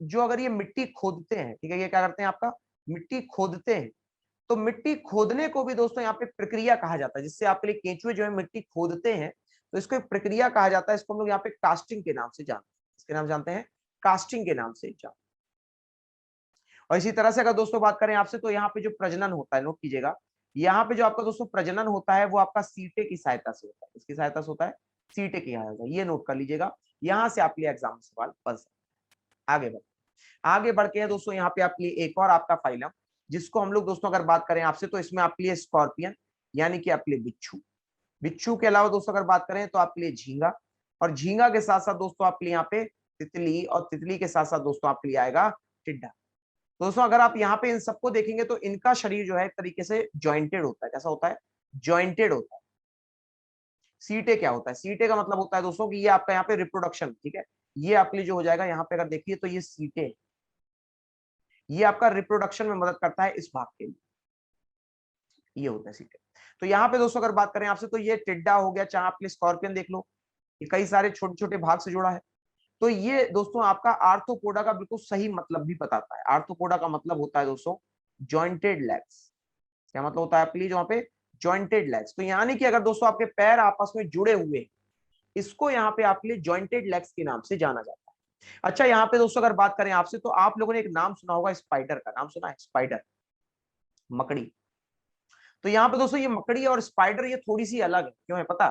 जो अगर ये मिट्टी खोदते हैं, ठीक है, ये क्या करते हैं आपका मिट्टी खोदते हैं, तो मिट्टी खोदने को भी दोस्तों यहाँ पे प्रक्रिया कहा जाता है, जिससे आपके लिए केंचुए जो है मिट्टी खोदते हैं, तो इसको एक प्रक्रिया कहा जाता है। इसको हम लोग यहाँ पे कास्टिंग के नाम से जानते हैं। इसके नाम जानते हैं कास्टिंग के नाम से जानते हैं। और इसी तरह से अगर दोस्तों बात करें आपसे तो यहाँ पे जो प्रजनन होता है, नोट कीजिएगा, यहाँ पे जो आपका दोस्तों प्रजनन होता है वो आपका सीटे की सहायता से होता है। इसकी सहायता से होता है, सीटे की सहायता, ये नोट कर लीजिएगा, यहां से आपके लिए एग्जाम में सवाल बन सकता है। आगे बढ़ के है दोस्तों यहाँ पे आपके लिए एक और आपका फाइलम, जिसको हम लोग दोस्तों अगर बात करें आपसे तो इसमें आपके लिए स्कॉर्पियन, यानी कि आपके लिए बिच्छू। बिच्छू के अलावा दोस्तों अगर बात करें तो आपके लिए झींगा, और झींगा के साथ साथ दोस्तों आपके लिए यहाँ पे तितली, और तितली के साथ साथ दोस्तों आपके लिए आएगा टिड्डा। दोस्तों अगर आप यहाँ पे इन सबको देखेंगे तो इनका शरीर जो है एक तरीके से जॉइंटेड होता है। कैसा होता है? जॉइंटेड होता है। सीटे क्या होता है? सीटे का मतलब होता है दोस्तों कि ये आपका यहाँ पे रिप्रोडक्शन, ठीक है, ये आपके लिए जो हो जाएगा यहाँ पे अगर देखिए तो ये सीटे, ये आपका रिप्रोडक्शन में मदद करता है इस भाग के लिए, ये होता है सीटे। तो यहाँ पे दोस्तों अगर बात करें आपसे तो ये टिड्डा हो गया, चाहे आप स्कॉर्पियन देख लो, ये कई सारे छोटे छोटे भाग से जुड़ा है। तो ये दोस्तों आपका आर्थ्रोपोडा का बिल्कुल सही मतलब भी बताता है। आर्थ्रोपोडा का मतलब होता है दोस्तों जॉइंटेड लेग्स। क्या मतलब होता है आपके लिए? जो पे जॉइंटेड लेग्स, तो यानी कि अगर दोस्तों आपके पैर आपस में जुड़े हुए, इसको यहाँ पे आपके लिए जॉइंटेड लेग्स के नाम से जाना जाता है। अच्छा यहाँ पे दोस्तों अगर बात करें आपसे तो आप लोगों ने एक नाम सुना होगा, स्पाइडर का नाम सुना है? स्पाइडर, मकड़ी। तो यहाँ पे दोस्तों ये मकड़ी और स्पाइडर ये थोड़ी सी अलग है, क्यों है पता?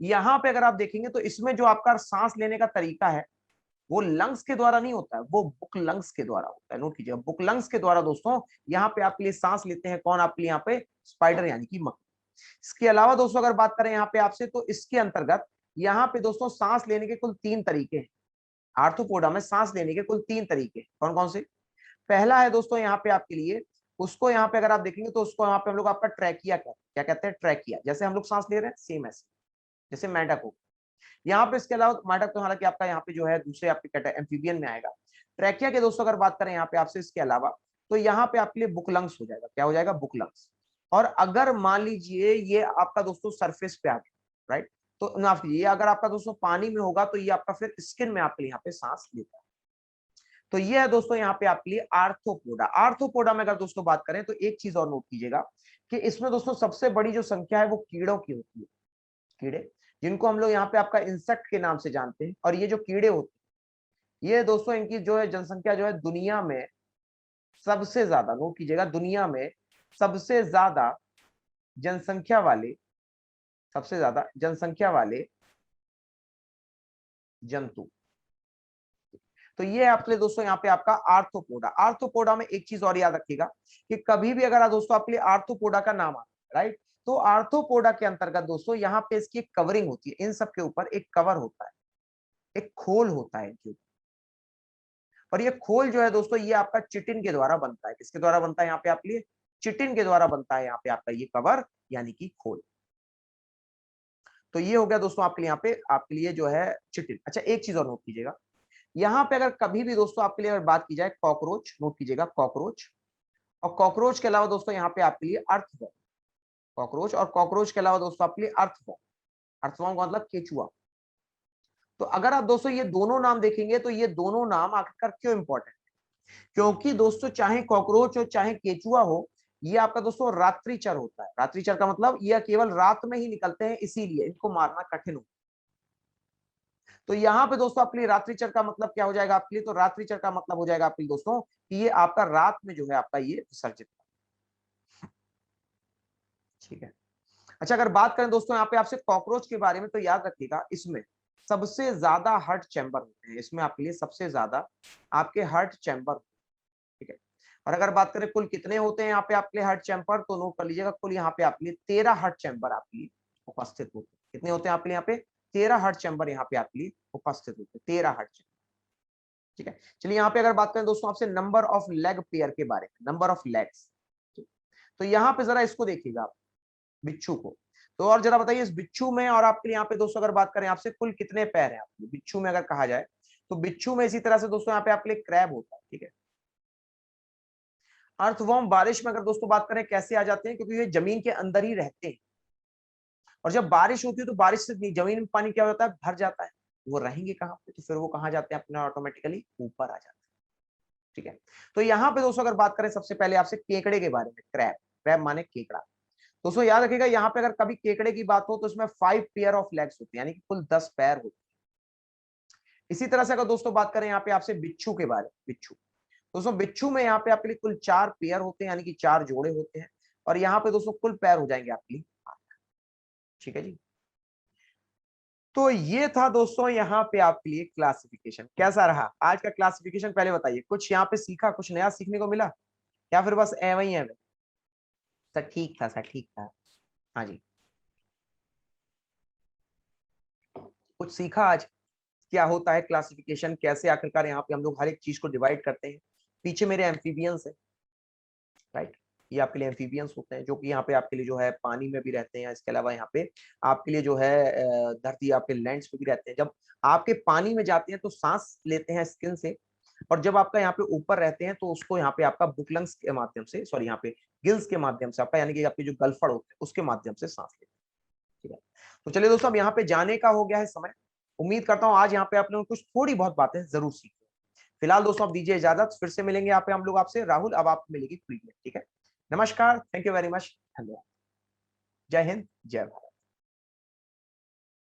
यहाँ पे अगर आप देखेंगे तो इसमें जो आपका सांस लेने का तरीका है वो लंग्स के द्वारा नहीं होता है, वो बुक लंग्स के द्वारा होता है। नोट कीजिएगा, बुक लंग्स के द्वारा दोस्तों यहाँ पे आपके लिए सांस लेते हैं कौन, आपके लिए यहाँ पे स्पाइडर यानी कि मक्खी। इसके अलावा दोस्तों अगर बात करें यहाँ पे आपसे, तो इसके अंतर्गत यहाँ पे दोस्तों सांस लेने के कुल 3 तरीके हैं। आर्थ्रोपोडा में सांस लेने के कुल 3 तरीके, कौन कौन से? पहला है दोस्तों यहाँ पे आपके लिए, उसको यहाँ पे अगर आप देखेंगे तो उसको यहाँ पे हम लोग आपका ट्रैकिया क्या कहते हैं, ट्रैकिया, जैसे हम लोग सांस ले रहे हैं सेम ऐसे, जैसे मेंढक हो। यहाँ पे इसके अलावा मेंढक तो हालांकि आपका यहाँ पे जो है दूसरे आपके एम्फीबियन में आएगा। ट्रैकिया के दोस्तों अगर बात करें यहाँ पे आपसे इसके अलावा, तो यहाँ पे आपके लिए बुक लंग्स हो जाएगा, क्या हो जाएगा, बुक लंग्स। और अगर मान लीजिए ये आपका दोस्तों सरफेस पे आ गया, राइट, तो माफ कीजिए अगर आपका दोस्तों पानी में होगा तो ये आपका फिर स्किन में आपके लिए यहाँ पे सांस लेता है। तो ये है दोस्तों यहाँ पे आपके लिए आर्थ्रोपोडा। आर्थ्रोपोडा में अगर दोस्तों बात करें तो एक चीज और नोट कीजिएगा कि इसमें दोस्तों सबसे बड़ी जो संख्या है वो कीड़ों की होती है, कीड़े जिनको हम लोग यहाँ पे आपका इंसेक्ट के नाम से जानते हैं। और ये जो कीड़े होते हैं ये दोस्तों इनकी जो है जनसंख्या जो है दुनिया में सबसे ज्यादा, नोट कीजिएगा, दुनिया में सबसे ज्यादा जनसंख्या वाले जंतु। तो ये आपके लिए दोस्तों यहाँ पे आपका आर्थ्रोपोडा। आर्थ्रोपोडा में एक चीज और याद रखिएगा कि कभी भी अगर दोस्तों आपके लिए आर्थ्रोपोडा का नाम आता है, राइट, तो आर्थ्रोपोडा के अंतर्गत दोस्तों यहाँ पे इसकी एक कवरिंग होती है, इन सब के ऊपर एक कवर होता है, एक खोल होता है इनके ऊपर। और ये खोल जो है दोस्तों ये आपका चिटिन के द्वारा बनता है। किसके द्वारा बनता है यहाँ पे आपके लिए? चिटिन के द्वारा बनता है यहाँ पे आपका ये कवर यानी कि खोल। तो ये हो गया दोस्तों आपके लिए यहाँ पे आपके लिए जो है चिटिन। अच्छा एक चीज और नोट कीजिएगा, यहाँ पे अगर कभी भी दोस्तों आपके लिए अगर बात की जाए कॉकरोच, नोट कीजिएगा कॉकरोच, और कॉकरोच के अलावा दोस्तों यहाँ पे आपके लिए अर्थवर्म, कॉकरोच और कॉकरोच के अलावा दोस्तों आपके लिए अर्थवर्म, अर्थवर्म का मतलब केचुआ। तो अगर आप दोस्तों ये दोनों नाम देखेंगे तो ये दोनों नाम आखिरकार क्यों इंपॉर्टेंट है? क्योंकि दोस्तों चाहे कॉकरोच हो चाहे केचुआ हो, ये आपका दोस्तों रात्रिचर होता है। रात्रिचर का मतलब ये केवल रात में ही निकलते हैं, इसीलिए इनको मारना कठिन होता है। तो यहाँ पे दोस्तों आपके लिए रात्रिचर का मतलब क्या हो जाएगा आपके लिए? तो रात्रिचर का मतलब हो जाएगा आपके लिए दोस्तों कि ये आपका रात में जो है आपका ये विसर्जित, ठीक है। अच्छा अगर बात करें दोस्तों यहाँ पे आपसे कॉकरोच के बारे में, तो याद रखिएगा इसमें सबसे ज्यादा हार्ट चैम्बर होते हैं, इसमें आपके लिए सबसे ज्यादा आपके हार्ट चैम्बर, ठीक है। और अगर बात करें कुल कितने होते हैं यहाँ पे आपके लिए हार्ट चैम्बर, तो नोट कर लीजिएगा कुल यहाँ पे आपके लिए 13 हार्ट चैम्बर आपके लिए उपस्थित होते हैं। कितने होते हैं आपके लिए यहाँ पे? 13 हार्ट चैम्बर यहाँ पे आपके लिए उपस्थित होते हैं, 13 हार्ट चैम्बर, ठीक है। चलिए यहाँ पे अगर बात करें दोस्तों आपसे नंबर ऑफ लेग पेयर के बारे में, नंबर ऑफ लेग्स, तो यहाँ पे जरा इसको देखिएगा आप बिच्छू को। तो और जरा बताइए इस बिच्छू में और आपके लिए यहाँ पे दोस्तों अगर बात करें आपसे कुल कितने पैर हैं आपके बिच्छू में अगर कहा जाए, तो बिच्छू में इसी तरह से दोस्तों यहाँ पे आपके लिए क्रैब होता है, ठीक है। अर्थवर्म बारिश में अगर दोस्तों बात करें कैसे आ जाते हैं, क्योंकि ये जमीन के अंदर ही रहते हैं, और जब बारिश होती है तो बारिश से जमीन में पानी क्या होता है, भर जाता है। वो रहेंगे कहाँ पे? तो फिर वो कहाँ जाते हैं? अपने ऑटोमेटिकली ऊपर आ जाते हैं, ठीक है। तो यहाँ पे दोस्तों अगर बात करें सबसे पहले आपसे केकड़े के बारे में, क्रैब, क्रैब माने केकड़ा। दोस्तों याद रखिएगा यहाँ पे अगर कभी केकड़े की बात हो तो इसमें 5 पेयर ऑफ लेग्स होते हैं, यानी कि कुल 10 पैर होते हैं। इसी तरह से अगर दोस्तों बात करें यहाँ पे आपसे बिच्छू के बारे में, बिच्छू, दोस्तों बिच्छू में यहाँ पे आपके लिए कुल 4 पेयर होते हैं, यानी कि 4 जोड़े होते हैं। और यहाँ पे दोस्तों कुल पैर हो जाएंगे आपके लिए, ठीक है जी। तो ये था दोस्तों यहाँ पे आपके लिए क्लासिफिकेशन। कैसा रहा आज का क्लासिफिकेशन? पहले बताइए कुछ यहाँ पे सीखा, कुछ नया सीखने को मिला, या फिर बस एवं ही है? सर ठीक था, सर ठीक था। हाँ जी, कुछ सीखा आज क्या होता है क्लासिफिकेशन, कैसे आखिरकार यहाँ पे हम लोग हर एक चीज को डिवाइड करते हैं। पीछे मेरे एम्फीबियंस है, राइट, ये आपके लिए एम्फीबियंस होते हैं जो कि यहाँ पे आपके लिए जो है पानी में भी रहते हैं। इसके अलावा यहाँ पे आपके लिए जो है धरती आपके लैंड्स पे भी रहते हैं। जब आपके पानी में जाते हैं तो सांस लेते हैं स्किन से, और जब आपका यहाँ पे ऊपर रहते हैं तो उसको यहाँ पे आपका बुकलंग्स के माध्यम से, सॉरी यहाँ पे गिल्स के माध्यम से आपका, यानी कि आपके जो गलफड़ होते हैं उसके माध्यम से सांस लेते हैं, ठीक है। तो चलिए दोस्तों अब यहाँ पे जाने का हो गया है समय। उम्मीद करता हूँ आज यहाँ पे आपने कुछ थोड़ी बहुत बातें जरूर सीखी। फिलहाल दोस्तों आप दीजिए इजाजत, फिर से मिलेंगे यहाँ पे हम लोग आपसे। राहुल अब आपको मिलेगी फ्री में, ठीक है। नमस्कार, थैंक यू वेरी मच, धन्यवाद, जय हिंद, जय भारत।